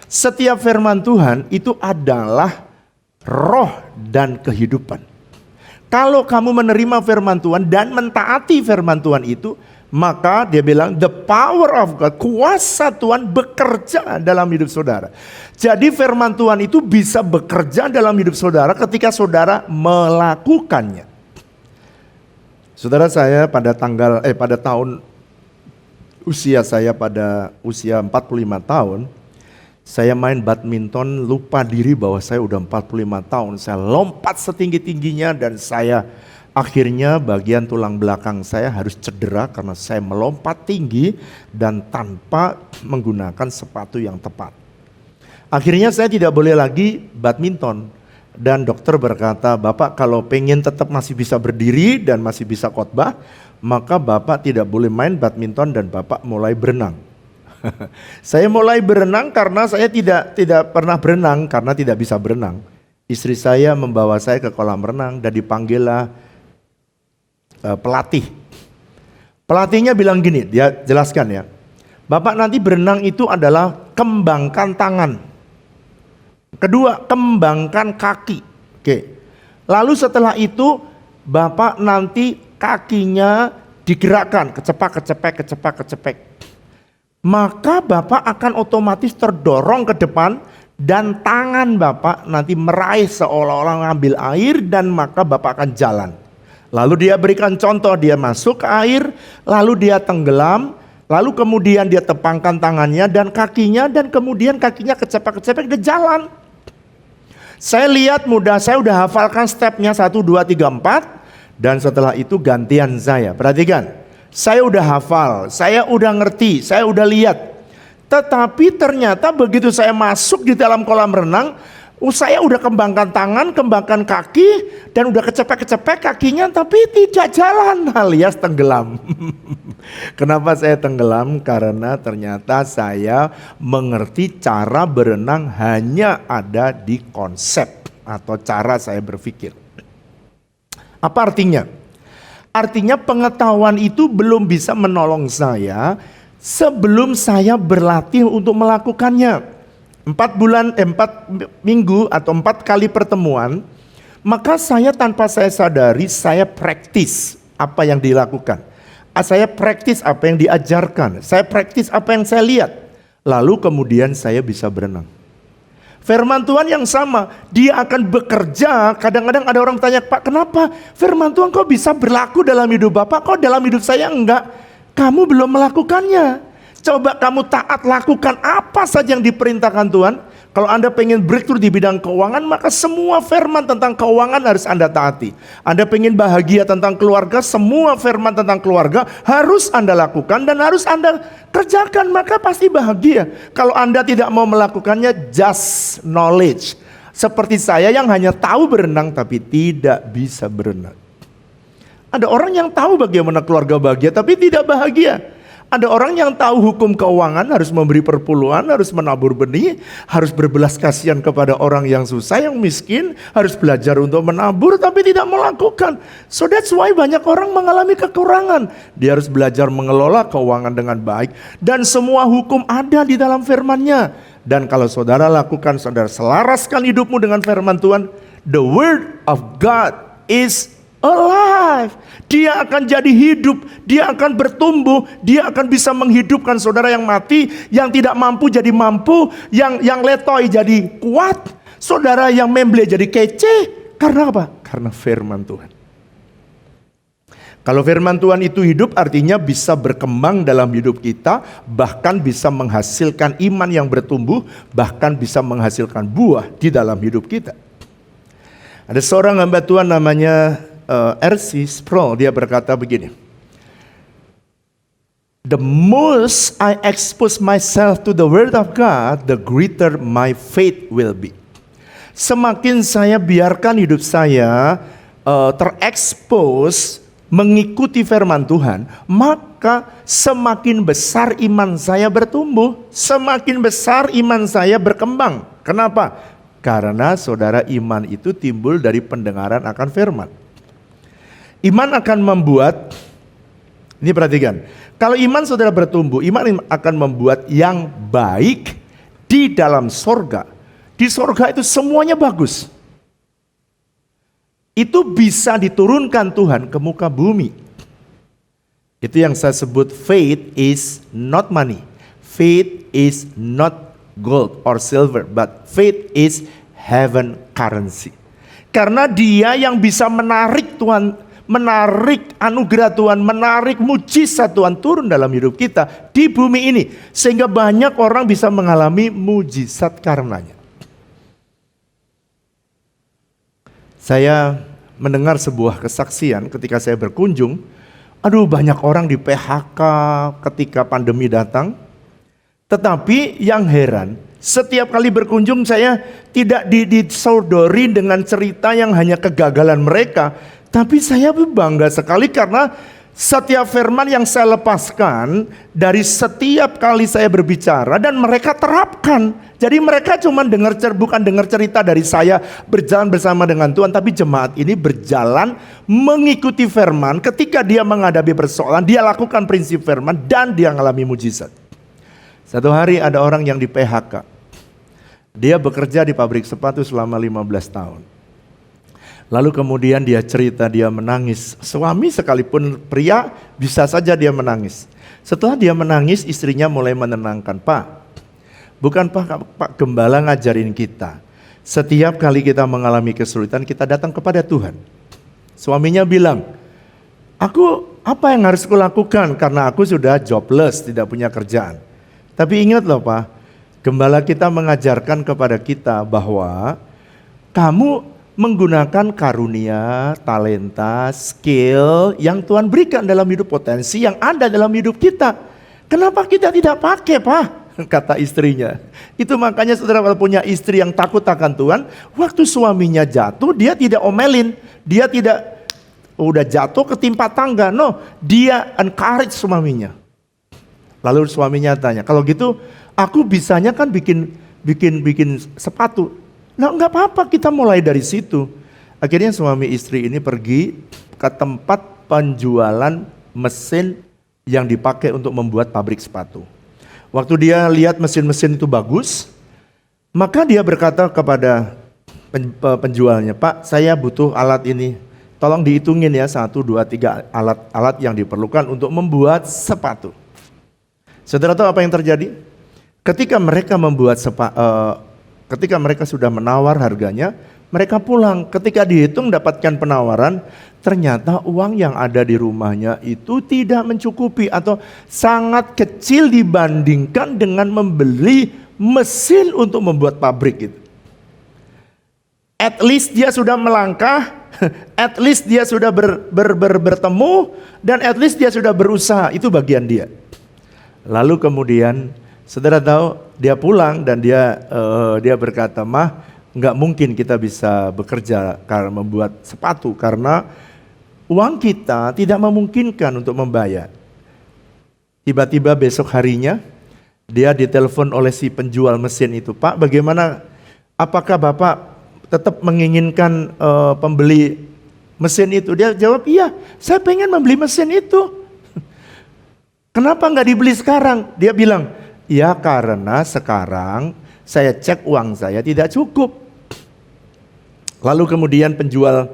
Setiap firman Tuhan itu adalah roh dan kehidupan. Kalau kamu menerima firman Tuhan dan mentaati firman Tuhan itu, maka dia bilang the power of God, kuasa Tuhan bekerja dalam hidup saudara. Jadi firman Tuhan itu bisa bekerja dalam hidup saudara ketika saudara melakukannya. Saudara saya pada usia 45 tahun, saya main badminton, lupa diri bahwa saya udah 45 tahun. Saya lompat setinggi-tingginya dan saya akhirnya bagian tulang belakang saya harus cedera karena saya melompat tinggi dan tanpa menggunakan sepatu yang tepat. Akhirnya saya tidak boleh lagi badminton Dan dokter berkata, Bapak kalau pengen tetap masih bisa berdiri dan masih bisa khotbah, maka Bapak tidak boleh main badminton dan Bapak mulai berenang. Saya mulai berenang karena saya tidak pernah berenang karena tidak bisa berenang. Istri saya membawa saya ke kolam renang dan dipanggillah pelatih. Pelatihnya bilang gini, dia jelaskan ya, Bapak nanti berenang itu adalah kembangkan tangan. Kedua, kembangkan kaki. Oke. Lalu setelah itu Bapak nanti kakinya digerakkan, kecepak. Maka Bapak akan otomatis terdorong ke depan dan tangan Bapak nanti meraih seolah-olah ngambil air dan maka Bapak akan jalan. Lalu dia berikan contoh, dia masuk ke air, lalu dia tenggelam, lalu kemudian dia tepangkan tangannya dan kakinya dan kemudian kakinya kecepak dia jalan. Saya lihat mudah, saya udah hafalkan stepnya 1, 2, 3, 4. Dan setelah itu gantian saya. Perhatikan, saya udah hafal, saya udah ngerti, saya udah lihat. Tetapi ternyata begitu saya masuk di dalam kolam renang, saya udah kembangkan tangan, kembangkan kaki, dan udah kecepek kakinya, tapi tidak jalan alias tenggelam. Kenapa saya tenggelam? Karena ternyata saya mengerti cara berenang hanya ada di konsep atau cara saya berpikir. Apa artinya? Artinya pengetahuan itu belum bisa menolong saya sebelum saya berlatih untuk melakukannya. 4 minggu atau 4 kali pertemuan, maka saya tanpa saya sadari, saya praktis apa yang dilakukan. Saya praktis apa yang diajarkan, saya praktis apa yang saya lihat. Lalu kemudian saya bisa berenang. Firman Tuhan yang sama, dia akan bekerja. Kadang-kadang ada orang tanya, Pak kenapa firman Tuhan kok bisa berlaku dalam hidup Bapak, kok dalam hidup saya enggak? Kamu belum melakukannya. Coba kamu taat lakukan apa saja yang diperintahkan Tuhan. Kalau Anda pengen breakthrough di bidang keuangan, maka semua firman tentang keuangan harus Anda taati. Anda pengen bahagia tentang keluarga, semua firman tentang keluarga harus Anda lakukan dan harus Anda kerjakan, maka pasti bahagia. Kalau Anda tidak mau melakukannya, just knowledge. Seperti saya yang hanya tahu berenang tapi tidak bisa berenang. Ada orang yang tahu bagaimana keluarga bahagia tapi tidak bahagia. Ada orang yang tahu hukum keuangan, harus memberi perpuluhan, harus menabur benih, harus berbelas kasihan kepada orang yang susah, yang miskin, harus belajar untuk menabur tapi tidak melakukan. So that's why banyak orang mengalami kekurangan. Dia harus belajar mengelola keuangan dengan baik dan semua hukum ada di dalam firman-Nya. Dan kalau saudara lakukan, saudara selaraskan hidupmu dengan firman Tuhan, the word of God is alive. Dia akan jadi hidup, dia akan bertumbuh, dia akan bisa menghidupkan saudara yang mati, yang tidak mampu jadi mampu, yang letoy jadi kuat, saudara yang memble jadi kece. Karena apa? Karena firman Tuhan. Kalau firman Tuhan itu hidup, artinya bisa berkembang dalam hidup kita, bahkan bisa menghasilkan iman yang bertumbuh, bahkan bisa menghasilkan buah di dalam hidup kita. Ada seorang hamba Tuhan namanya R.C. Sproul, dia berkata begini, the most I expose myself to the word of God, the greater my faith will be. Semakin saya biarkan hidup saya terekspos mengikuti firman Tuhan, maka semakin besar iman saya bertumbuh, semakin besar iman saya berkembang. Kenapa? Karena saudara, iman itu timbul dari pendengaran akan firman. Iman akan membuat, ini perhatikan, kalau iman saudara bertumbuh, iman akan membuat yang baik di dalam sorga. Di sorga itu semuanya bagus. Itu bisa diturunkan Tuhan ke muka bumi. Itu yang saya sebut faith is not money. Faith is not gold or silver, but faith is heaven currency. Karena dia yang bisa menarik Tuhan, menarik anugerah Tuhan, menarik mujizat Tuhan turun dalam hidup kita di bumi ini. Sehingga banyak orang bisa mengalami mujizat karenanya. Saya mendengar sebuah kesaksian ketika saya berkunjung. Aduh, banyak orang di PHK ketika pandemi datang. Tetapi yang heran, Setiap kali berkunjung saya tidak disodori dengan cerita yang hanya kegagalan mereka. Tapi saya bangga sekali karena setiap firman yang saya lepaskan dari setiap kali saya berbicara dan mereka terapkan. Jadi mereka cuma bukan dengar cerita dari saya berjalan bersama dengan Tuhan, tapi jemaat ini berjalan mengikuti firman. Ketika dia menghadapi persoalan, dia lakukan prinsip firman dan dia mengalami mujizat. Satu hari ada orang yang di PHK. Dia bekerja di pabrik sepatu selama 15 tahun. Lalu kemudian dia cerita, dia menangis. Suami sekalipun pria bisa saja dia menangis. Setelah dia menangis, istrinya mulai menenangkan. Bukan Pak Gembala ngajarin kita. Setiap kali kita mengalami kesulitan, kita datang kepada Tuhan. Suaminya bilang, apa yang harus kulakukan? Karena aku sudah jobless, tidak punya kerjaan. Tapi ingat loh Pak, Gembala kita mengajarkan kepada kita bahwa kamu menggunakan karunia, talenta, skill yang Tuhan berikan dalam hidup, potensi yang ada dalam hidup kita. Kenapa kita tidak pakai Pak? Kata istrinya. Itu makanya saudara kalau punya istri yang takut akan Tuhan, waktu suaminya jatuh dia tidak omelin. Dia tidak udah jatuh ketimpa tangga. No, dia encourage suaminya. Lalu suaminya tanya, kalau gitu aku bisanya kan bikin sepatu. Nah enggak apa-apa, kita mulai dari situ. Akhirnya suami istri ini pergi ke tempat penjualan mesin yang dipakai untuk membuat pabrik sepatu. Waktu dia lihat mesin-mesin itu bagus, maka dia berkata kepada penjualnya, Pak saya butuh alat ini. Tolong dihitungin ya 1, 2, 3 alat yang diperlukan untuk membuat sepatu. Saudara tahu apa yang terjadi? Ketika mereka ketika mereka sudah menawar harganya, mereka pulang. Ketika dihitung dapatkan penawaran, ternyata uang yang ada di rumahnya itu tidak mencukupi atau sangat kecil dibandingkan dengan membeli mesin untuk membuat pabrik itu. At least dia sudah melangkah, at least dia sudah bertemu, dan at least dia sudah berusaha. Itu bagian dia. Lalu kemudian saudara tahu dia pulang dan dia berkata, Mah, nggak mungkin kita bisa bekerja karena membuat sepatu karena uang kita tidak memungkinkan untuk membayar. Tiba-tiba besok harinya dia ditelepon oleh si penjual mesin itu, Pak, bagaimana? Apakah Bapak tetap menginginkan pembeli mesin itu? Dia jawab, iya, saya pengen membeli mesin itu. Kenapa nggak dibeli sekarang? Dia bilang, ya karena sekarang saya cek uang saya tidak cukup. Lalu kemudian penjual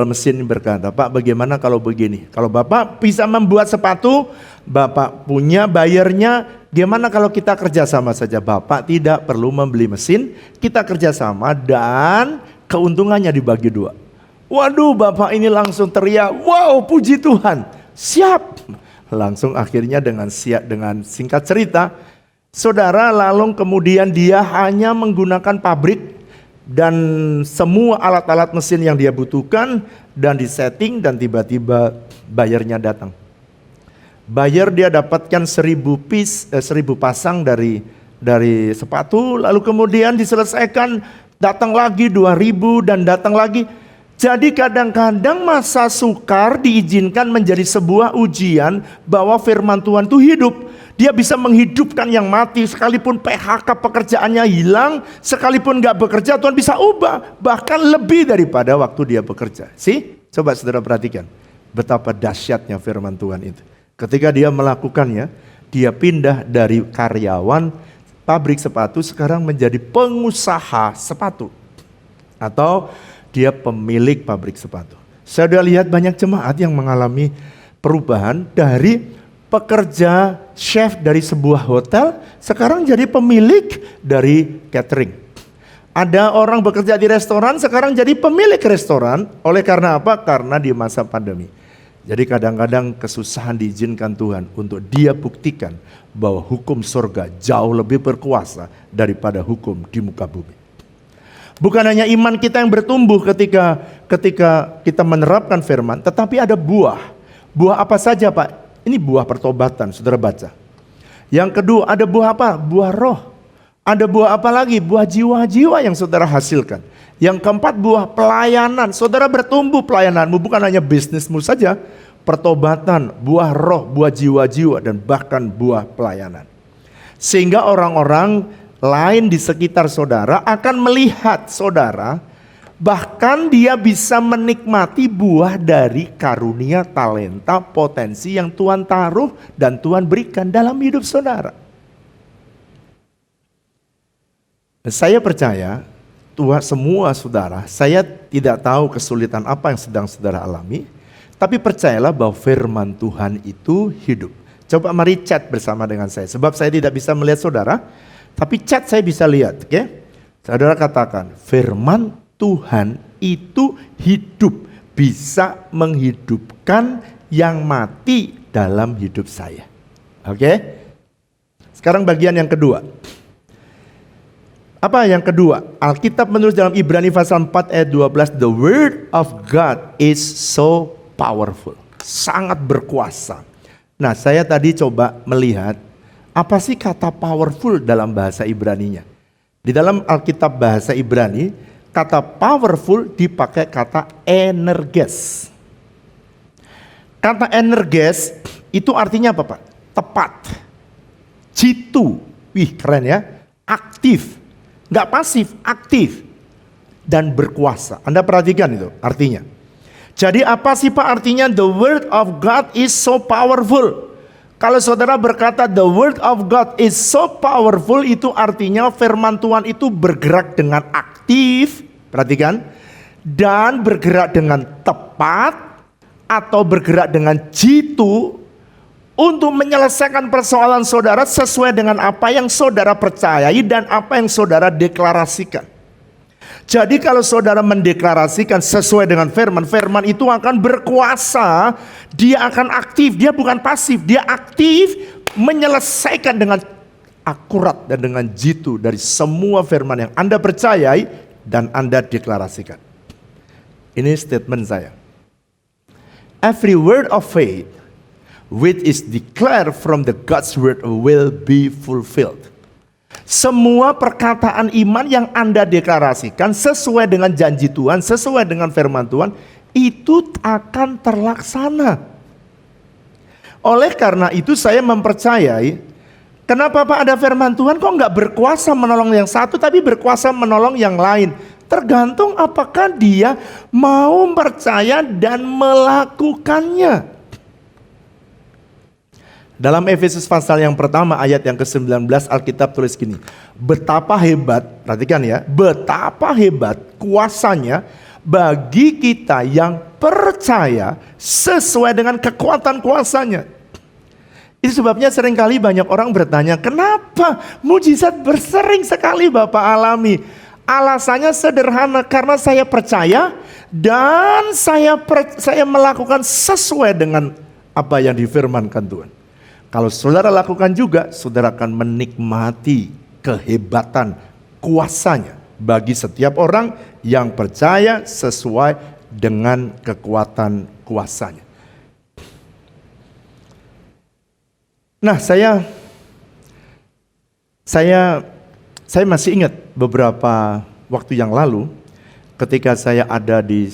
mesin berkata, Pak bagaimana kalau begini? Kalau Bapak bisa membuat sepatu, Bapak punya bayarnya, gimana kalau kita kerjasama saja? Bapak tidak perlu membeli mesin, kita kerjasama dan keuntungannya dibagi 2. Waduh, Bapak ini langsung teriak, wow puji Tuhan, siap. Langsung akhirnya dengan singkat cerita, saudara, lalu kemudian dia hanya menggunakan pabrik dan semua alat-alat mesin yang dia butuhkan dan disetting dan tiba-tiba bayarnya datang. Bayar dia dapatkan 1000 pasang dari sepatu, lalu kemudian diselesaikan, datang lagi 2000 dan datang lagi. Jadi kadang-kadang masa sukar diizinkan menjadi sebuah ujian bahwa firman Tuhan itu hidup. Dia bisa menghidupkan yang mati, sekalipun PHK pekerjaannya hilang, sekalipun gak bekerja Tuhan bisa ubah. Bahkan lebih daripada waktu dia bekerja. Coba saudara perhatikan betapa dahsyatnya firman Tuhan itu. Ketika dia melakukannya, dia pindah dari karyawan pabrik sepatu sekarang menjadi pengusaha sepatu. Atau dia pemilik pabrik sepatu. Saya sudah lihat banyak jemaat yang mengalami perubahan dari pekerja chef dari sebuah hotel, sekarang jadi pemilik dari catering. Ada orang bekerja di restoran, sekarang jadi pemilik restoran. Oleh karena apa? Karena di masa pandemi. Jadi kadang-kadang kesusahan diizinkan Tuhan untuk dia buktikan bahwa hukum surga jauh lebih berkuasa daripada hukum di muka bumi. Bukan hanya iman kita yang bertumbuh ketika kita menerapkan firman, tetapi ada buah. Buah apa saja Pak? Ini buah pertobatan, saudara baca. Yang kedua ada buah apa? Buah roh. Ada buah apa lagi? Buah jiwa-jiwa yang saudara hasilkan. Yang keempat, buah pelayanan. Saudara bertumbuh pelayananmu, bukan hanya bisnismu saja. Pertobatan, buah roh, buah jiwa-jiwa, dan bahkan buah pelayanan. Sehingga orang-orang lain di sekitar saudara akan melihat saudara, bahkan dia bisa menikmati buah dari karunia, talenta, potensi yang Tuhan taruh dan Tuhan berikan dalam hidup saudara. Saya percaya, Tuhan semua saudara, saya tidak tahu kesulitan apa yang sedang saudara alami, tapi percayalah bahwa firman Tuhan itu hidup. Coba mari chat bersama dengan saya, sebab saya tidak bisa melihat saudara, tapi chat saya bisa lihat, oke? Saudara katakan, firman Tuhan itu hidup, bisa menghidupkan yang mati dalam hidup saya. Oke? Sekarang bagian yang kedua. Apa yang kedua? Alkitab menulis dalam Ibrani pasal 4 ayat 12, the word of God is so powerful. Sangat berkuasa. Nah, saya tadi coba melihat apa sih kata powerful dalam bahasa Ibraninya. Di dalam Alkitab bahasa Ibrani, kata powerful dipakai kata energes. Kata energes itu artinya apa, Pak? Tepat. Jitu. Wih, keren ya. Aktif. Nggak pasif, aktif. Dan berkuasa. Anda perhatikan itu artinya. Jadi apa sih Pak artinya the word of God is so powerful? Kalau saudara berkata the word of God is so powerful, itu artinya firman Tuhan itu bergerak dengan aktif, perhatikan, dan bergerak dengan tepat atau bergerak dengan jitu untuk menyelesaikan persoalan saudara sesuai dengan apa yang saudara percayai dan apa yang saudara deklarasikan. Jadi kalau saudara mendeklarasikan sesuai dengan firman, firman itu akan berkuasa, dia akan aktif, dia bukan pasif, dia aktif menyelesaikan dengan akurat dan dengan jitu dari semua firman yang Anda percayai dan Anda deklarasikan. Ini statement saya. Every word of faith which is declared from the God's word will be fulfilled. Semua perkataan iman yang Anda deklarasikan sesuai dengan janji Tuhan, sesuai dengan firman Tuhan, itu akan terlaksana. Oleh karena itu saya mempercayai, kenapa Pak ada firman Tuhan kok nggak berkuasa menolong yang satu tapi berkuasa menolong yang lain? Tergantung apakah dia mau percaya dan melakukannya. Dalam Efesus pasal yang pertama ayat yang ke-19 Alkitab tulis gini, betapa hebat, perhatikan ya, betapa hebat kuasanya bagi kita yang percaya sesuai dengan kekuatan kuasanya. Itu sebabnya seringkali banyak orang bertanya, kenapa mujizat bersering sekali Bapak alami? Alasannya sederhana, karena saya percaya dan saya melakukan sesuai dengan apa yang difirmankan Tuhan. Kalau saudara lakukan juga, saudara akan menikmati kehebatan kuasanya bagi setiap orang yang percaya sesuai dengan kekuatan kuasanya. Nah, saya masih ingat beberapa waktu yang lalu ketika saya ada di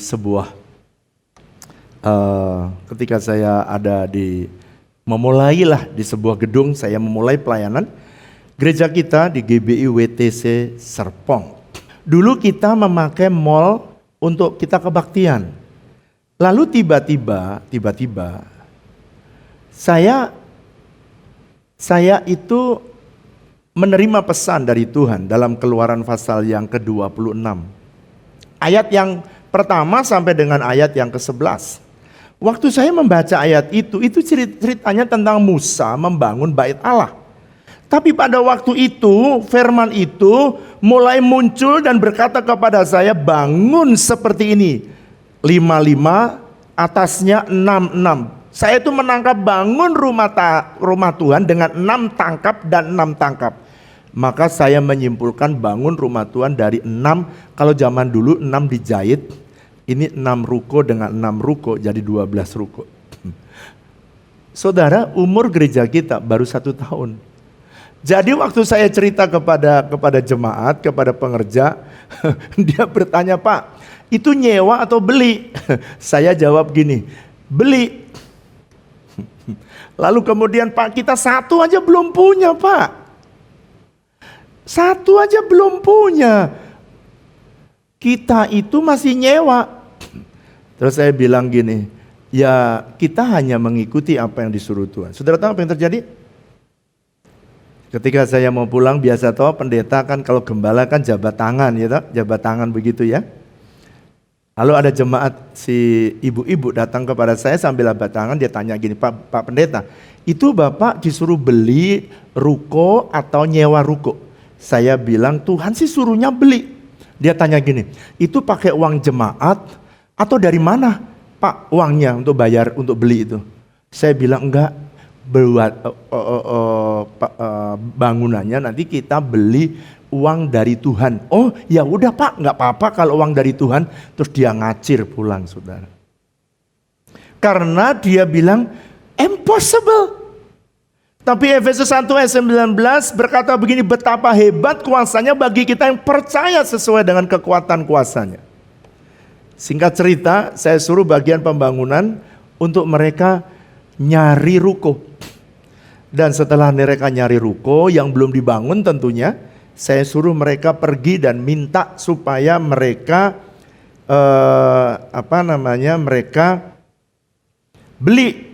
memulailah di sebuah gedung, saya memulai pelayanan gereja kita di GBI WTC Serpong. Dulu kita memakai mall untuk kita kebaktian. Lalu tiba-tiba saya itu menerima pesan dari Tuhan dalam Keluaran pasal yang ke-26. Ayat yang pertama sampai dengan ayat yang ke-11. Waktu saya membaca ayat itu ceritanya tentang Musa membangun bait Allah. Tapi pada waktu itu firman itu mulai muncul dan berkata kepada saya, bangun seperti ini. 5-5, atasnya 6-6. Saya itu menangkap bangun rumah Tuhan dengan 6 tangkap dan 6 tangkap. Maka saya menyimpulkan bangun rumah Tuhan dari 6, kalau zaman dulu 6 dijahit. Ini 6 ruko dengan 6 ruko jadi 12 ruko. Saudara, umur gereja kita baru 1 tahun. Jadi waktu saya cerita kepada jemaat, kepada pengerja, dia bertanya, Pak, itu nyewa atau beli? Saya jawab gini, beli. Lalu kemudian, Pak, kita satu aja belum punya, Pak. Satu aja belum punya. Kita itu masih nyewa. Terus saya bilang gini, ya kita hanya mengikuti apa yang disuruh Tuhan. Saudara tahu apa yang terjadi? Ketika saya mau pulang, biasa toh pendeta kan kalau gembala kan jabat tangan, ya toh, jabat tangan begitu ya. Lalu ada jemaat si ibu-ibu datang kepada saya sambil jabat tangan, dia tanya gini, Pak Pendeta, itu Bapak disuruh beli ruko atau nyewa ruko? Saya bilang, Tuhan sih suruhnya beli. Dia tanya gini, itu pakai uang jemaat atau dari mana Pak uangnya untuk bayar, untuk beli itu? Saya bilang enggak, buat bangunannya nanti kita beli uang dari Tuhan. Oh ya udah Pak, nggak apa-apa kalau uang dari Tuhan. Terus dia ngacir pulang, saudara. Karena dia bilang impossible. Tapi Efesus 1 ayat 19 berkata begini, betapa hebat kuasanya bagi kita yang percaya sesuai dengan kekuatan kuasanya. Singkat cerita, saya suruh bagian pembangunan untuk mereka nyari ruko. Dan setelah mereka nyari ruko yang belum dibangun tentunya, saya suruh mereka pergi dan minta supaya mereka mereka beli.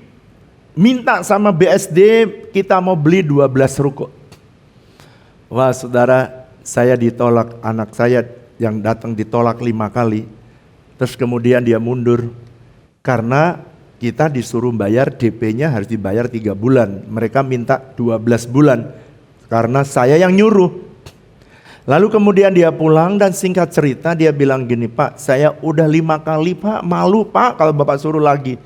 Minta sama BSD kita mau beli 12 ruko. Wah saudara, saya ditolak, anak saya yang datang ditolak 5 kali. Terus kemudian dia mundur karena kita disuruh bayar DP-nya harus dibayar 3 bulan. Mereka minta 12 bulan karena saya yang nyuruh. Lalu kemudian dia pulang dan singkat cerita dia bilang gini, Pak, saya udah 5 kali Pak, malu Pak kalau Bapak suruh lagi.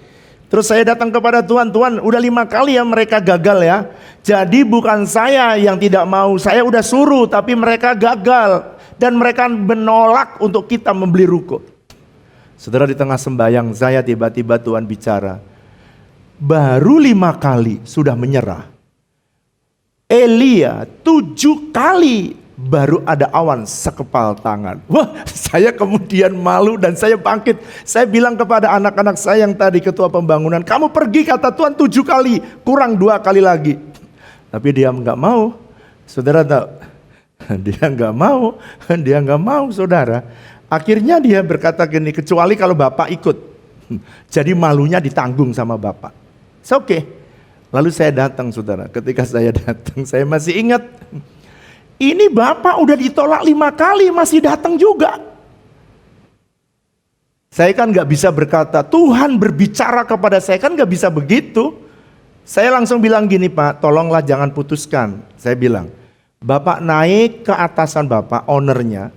Terus saya datang kepada Tuhan, Tuhan udah 5 kali ya mereka gagal ya. Jadi bukan saya yang tidak mau, saya udah suruh tapi mereka gagal. Dan mereka menolak untuk kita membeli ruko. Saudara, di tengah sembahyang saya tiba-tiba Tuhan bicara, baru 5 kali sudah menyerah. Elia 7 kali baru ada awan sekepal tangan. Wah, saya kemudian malu dan saya bangkit. Saya bilang kepada anak-anak saya yang tadi ketua pembangunan, kamu pergi kata Tuhan 7 kali, kurang 2 kali lagi. Tapi dia nggak mau. Saudara tahu, dia nggak mau saudara. Akhirnya dia berkata gini, kecuali kalau Bapak ikut. Jadi malunya ditanggung sama Bapak. Oke. Lalu saya datang saudara. Ketika saya datang saya masih ingat. Ini Bapak udah ditolak 5 kali masih datang juga. Saya kan gak bisa berkata, Tuhan berbicara kepada saya, kan gak bisa begitu. Saya langsung bilang gini, Pak, tolonglah jangan putuskan. Saya bilang, Bapak naik ke atasan Bapak, ownernya.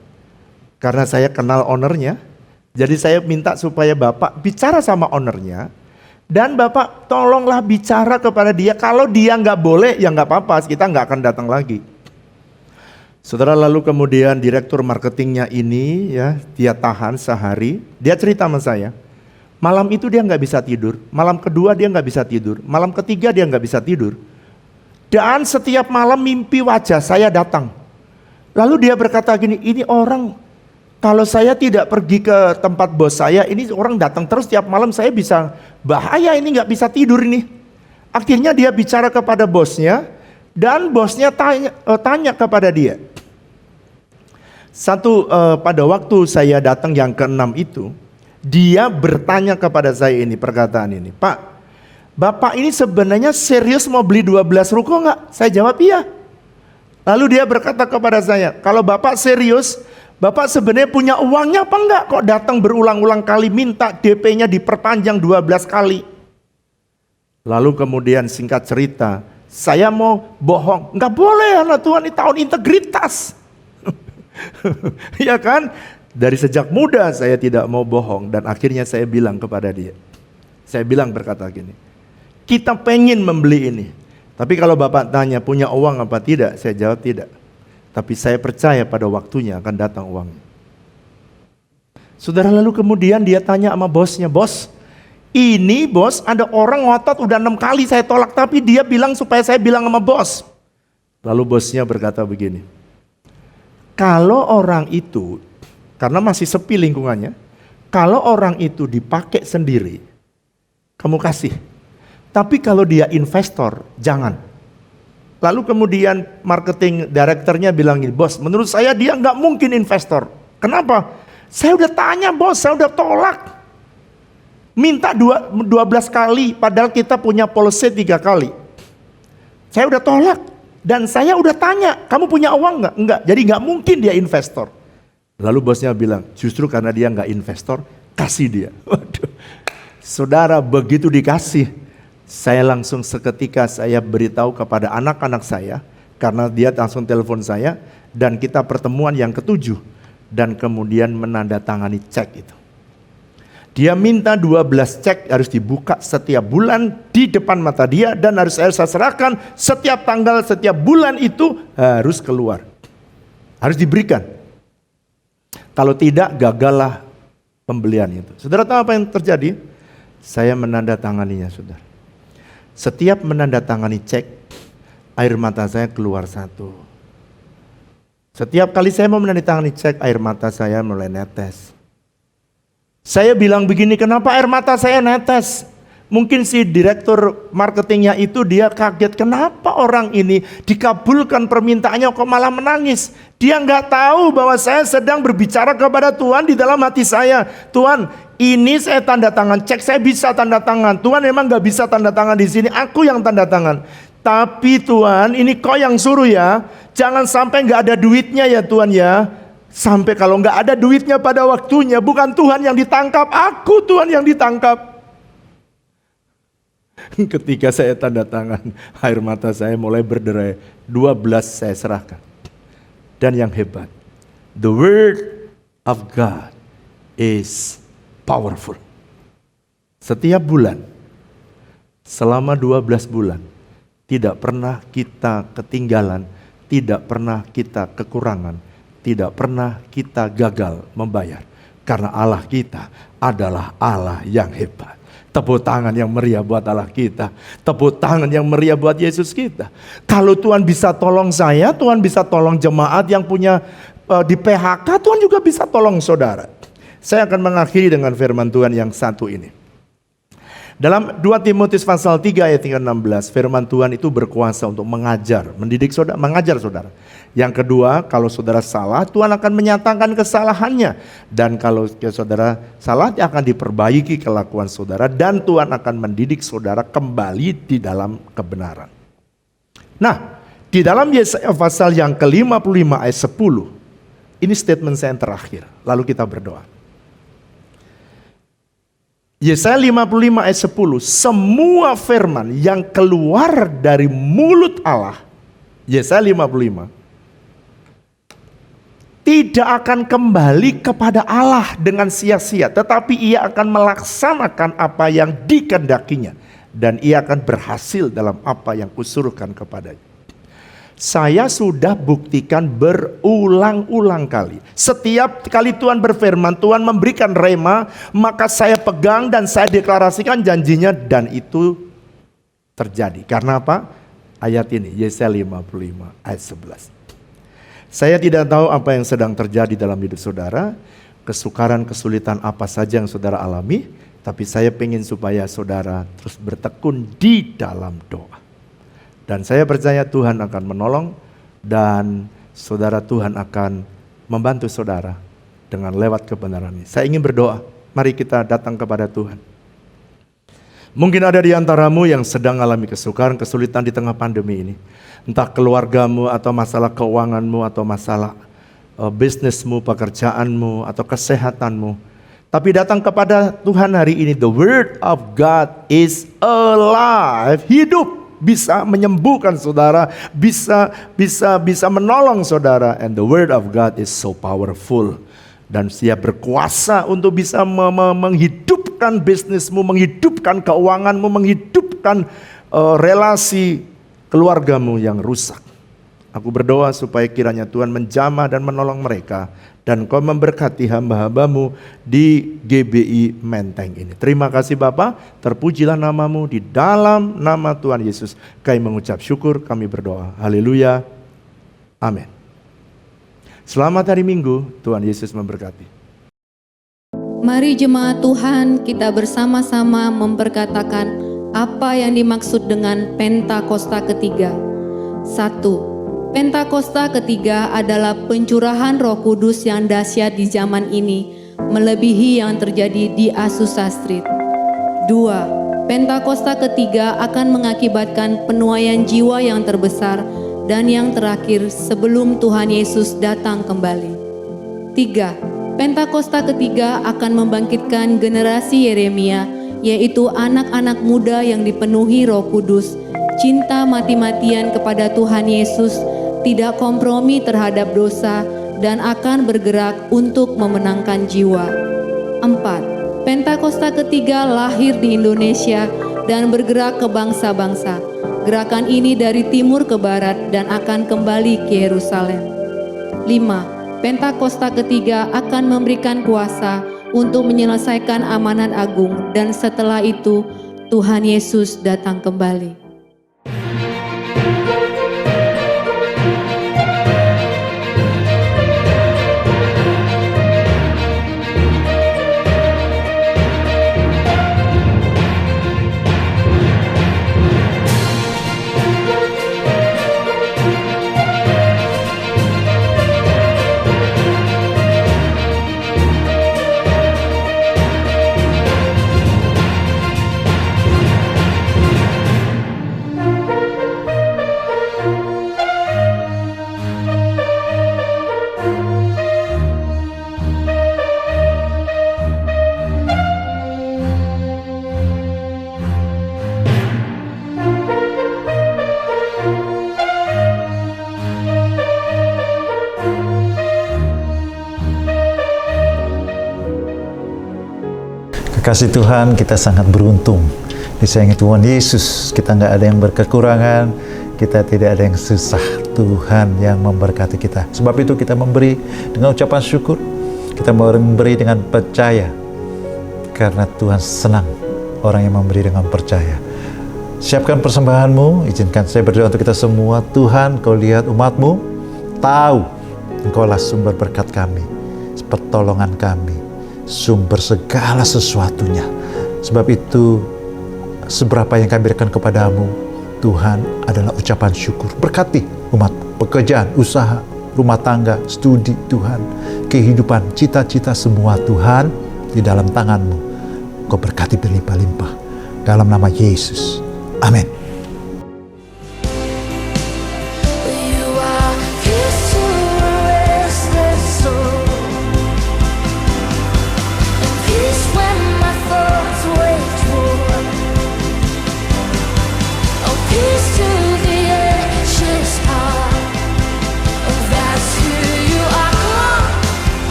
Karena saya kenal ownernya. Jadi saya minta supaya Bapak bicara sama ownernya. Dan Bapak tolonglah bicara kepada dia. Kalau dia gak boleh, ya gak apa-apa, kita gak akan datang lagi. Saudara, lalu kemudian direktur marketingnya ini ya, dia tahan sehari. Dia cerita sama saya, malam itu dia nggak bisa tidur. Malam kedua dia nggak bisa tidur. Malam ketiga dia nggak bisa tidur. Dan setiap malam mimpi wajah saya datang. Lalu dia berkata gini, ini orang kalau saya tidak pergi ke tempat bos saya, ini orang datang terus tiap malam, saya bisa bahaya, ini nggak bisa tidur ini. Akhirnya dia bicara kepada bosnya. Dan bosnya tanya kepada dia. Pada waktu saya datang yang ke-6 itu, dia bertanya kepada saya ini, perkataan ini, Pak, Bapak ini sebenarnya serius mau beli 12 ruko nggak? Saya jawab iya. Lalu dia berkata kepada saya, kalau Bapak serius, Bapak sebenarnya punya uangnya apa enggak? Kok datang berulang-ulang kali minta DP-nya diperpanjang 12 kali? Lalu kemudian singkat cerita, saya mau bohong. Enggak boleh anak Tuhan, ini tahun integritas. Ya kan? Dari sejak muda saya tidak mau bohong. Dan akhirnya saya bilang kepada dia. Saya bilang berkata gini, kita pengen membeli ini. Tapi kalau Bapak tanya punya uang apa tidak? Saya jawab tidak. Tapi saya percaya pada waktunya akan datang uangnya. Saudara, lalu kemudian dia tanya sama bosnya, bos, ini bos ada orang ngotot udah 6 kali saya tolak, tapi dia bilang supaya saya bilang sama bos. Lalu bosnya berkata begini, kalau orang itu, karena masih sepi lingkungannya, kalau orang itu dipakai sendiri, kamu kasih. Tapi kalau dia investor, jangan. Lalu kemudian marketing directornya bilang gini, bos menurut saya dia nggak mungkin investor. Kenapa? Saya udah tanya bos, saya udah tolak. Minta 12 kali, padahal kita punya policy 3 kali. Saya udah tolak. Dan saya udah tanya, kamu punya uang nggak? Enggak, jadi nggak mungkin dia investor. Lalu bosnya bilang, justru karena dia nggak investor, kasih dia. Waduh, saudara begitu dikasih, saya langsung seketika saya beritahu kepada anak-anak saya, karena dia langsung telepon saya, dan kita pertemuan yang ke-7, dan kemudian menandatangani cek itu. Dia minta 12 cek harus dibuka setiap bulan di depan mata dia dan harus saya serahkan setiap tanggal, setiap bulan itu harus keluar. Harus diberikan. Kalau tidak gagallah pembelian itu. Saudara tahu apa yang terjadi? Saya menandatanganinya, saudara. Setiap menandatangani cek, air mata saya keluar 1. Setiap kali saya mau menandatangani cek, air mata saya mulai netes. Saya bilang begini, kenapa air mata saya netes? Mungkin si direktur marketingnya itu dia kaget, kenapa orang ini dikabulkan permintaannya kok malah menangis? Dia nggak tahu bahwa saya sedang berbicara kepada Tuhan di dalam hati saya. Tuhan, ini saya tanda tangan, cek saya bisa tanda tangan. Tuhan memang nggak bisa tanda tangan di sini, aku yang tanda tangan. Tapi Tuhan, ini kau yang suruh ya, jangan sampai nggak ada duitnya ya Tuhan ya. Sampai kalau nggak ada duitnya pada waktunya, bukan Tuhan yang ditangkap, aku Tuhan yang ditangkap. Ketika saya tanda tangan, air mata saya mulai berderai. 12 saya serahkan. Dan yang hebat, the word of God is powerful. Setiap bulan, selama 12 bulan, tidak pernah kita ketinggalan, tidak pernah kita kekurangan. Tidak pernah kita gagal membayar. Karena Allah kita adalah Allah yang hebat. Tepuk tangan yang meriah buat Allah kita. Tepuk tangan yang meriah buat Yesus kita. Kalau Tuhan bisa tolong saya, Tuhan bisa tolong jemaat yang punya di PHK, Tuhan juga bisa tolong saudara. Saya akan mengakhiri dengan firman Tuhan yang satu ini. Dalam 2 Timotius pasal 3 ayat 16, firman Tuhan itu berkuasa untuk mengajar, mendidik saudara, mengajar saudara. Yang kedua, kalau saudara salah, Tuhan akan menyatakan kesalahannya. Dan kalau saudara salah, dia akan diperbaiki kelakuan saudara. Dan Tuhan akan mendidik saudara kembali di dalam kebenaran. Nah, di dalam Yesaya pasal yang ke-55 ayat 10, ini statement saya yang terakhir. Lalu kita berdoa. Yesaya 55 ayat 10, semua firman yang keluar dari mulut Allah, Yesaya 55, tidak akan kembali kepada Allah dengan sia-sia, tetapi ia akan melaksanakan apa yang dikehendakinya, dan ia akan berhasil dalam apa yang kusuruhkan kepadanya. Saya sudah buktikan berulang-ulang kali. Setiap kali Tuhan berfirman, Tuhan memberikan rema, maka saya pegang dan saya deklarasikan janjinya, dan itu terjadi. Karena apa? Ayat ini, Yesaya 55 ayat 11. Saya tidak tahu apa yang sedang terjadi dalam hidup saudara, kesukaran, kesulitan apa saja yang saudara alami, tapi saya ingin supaya saudara terus bertekun di dalam doa. Dan saya percaya Tuhan akan menolong dan saudara, Tuhan akan membantu saudara dengan lewat kebenaran ini. Saya ingin berdoa, mari kita datang kepada Tuhan. Mungkin ada di antaramu yang sedang alami kesukaran, kesulitan di tengah pandemi ini. Entah keluargamu atau masalah keuanganmu atau masalah bisnismu, pekerjaanmu atau kesehatanmu. Tapi datang kepada Tuhan hari ini, the word of God is alive, hidup. Bisa menyembuhkan saudara, bisa menolong saudara, and the word of God is so powerful, dan dia berkuasa untuk bisa menghidupkan bisnismu, menghidupkan keuanganmu, menghidupkan relasi keluargamu yang rusak. Aku berdoa supaya kiranya Tuhan menjamah dan menolong mereka, dan Kau memberkati hamba-hambamu di GBI Menteng ini. Terima kasih Bapa, terpujilah namamu, di dalam nama Tuhan Yesus kami mengucap syukur, kami berdoa. Haleluya. Amin. Selamat hari Minggu, Tuhan Yesus memberkati. Mari jemaat Tuhan, kita bersama-sama memperkatakan apa yang dimaksud dengan Pentakosta ketiga. 1. Pentakosta ketiga adalah pencurahan Roh Kudus yang dahsyat di zaman ini, melebihi yang terjadi di Azusa Street. 2. Pentakosta ketiga akan mengakibatkan penuaian jiwa yang terbesar dan yang terakhir sebelum Tuhan Yesus datang kembali. 3. Pentakosta ketiga akan membangkitkan generasi Yeremia, yaitu anak-anak muda yang dipenuhi Roh Kudus, cinta mati-matian kepada Tuhan Yesus, tidak kompromi terhadap dosa, dan akan bergerak untuk memenangkan jiwa. 4. Pentakosta ketiga lahir di Indonesia dan bergerak ke bangsa-bangsa. Gerakan ini dari timur ke barat dan akan kembali ke Yerusalem. 5. Pentakosta ketiga akan memberikan kuasa untuk menyelesaikan amanat agung, dan setelah itu Tuhan Yesus datang kembali. Kasih Tuhan, kita sangat beruntung disayangi Tuhan Yesus. Kita nggak ada yang berkekurangan, kita tidak ada yang susah. Tuhan yang memberkati kita. Sebab itu kita memberi dengan ucapan syukur, kita memberi dengan percaya, karena Tuhan senang orang yang memberi dengan percaya. Siapkan persembahanmu, izinkan saya berdoa untuk kita semua. Tuhan, Kau lihat umat-Mu, tahu Engkaulah sumber berkat kami, pertolongan kami, sumber segala sesuatunya. Sebab itu, seberapa yang kami berikan kepadamu, Tuhan, adalah ucapan syukur. Berkati umat, pekerjaan, usaha, rumah tangga, studi, Tuhan, kehidupan, cita-cita semua, Tuhan, di dalam tangan-Mu. Kau berkati berlimpah-limpah. Dalam nama Yesus. Amin.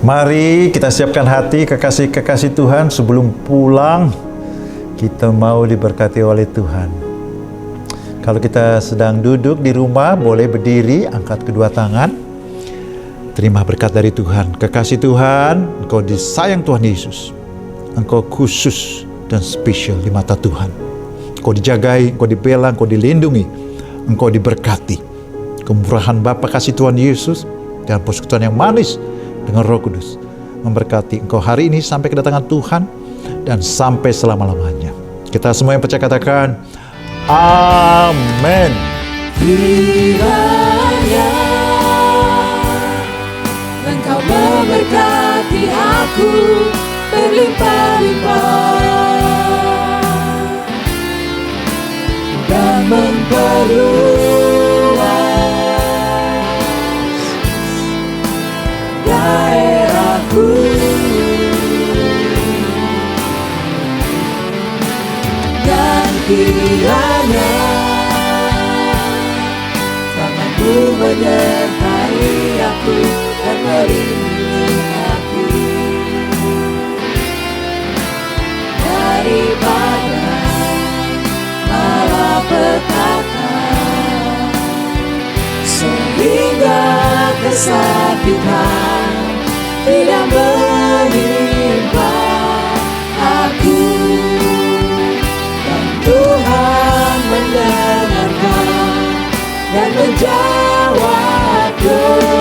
Mari kita siapkan hati, kekasih-kekasih Tuhan, sebelum pulang kita mau diberkati oleh Tuhan. Kalau kita sedang duduk di rumah, boleh berdiri, angkat kedua tangan. Terima berkat dari Tuhan. Kekasih Tuhan, engkau disayang Tuhan Yesus. Engkau khusus dan spesial di mata Tuhan. Engkau dijagai, engkau dibela, engkau dilindungi, engkau diberkati. Kemurahan Bapa kasih Tuhan Yesus dan persekutuan yang manis dengan Roh Kudus memberkati engkau hari ini sampai kedatangan Tuhan dan sampai selama-lamanya. Kita semua yang percaya katakan amin. Kiranya Engkau memberkati aku berlimpah-limpah dan memperluas daerahku, dan menyertai aku dan melindungi aku daripada malapetaka, sehingga kesakitan tidak menimpa aku. Dan Tuhan mendengarkan dan menjawab doa.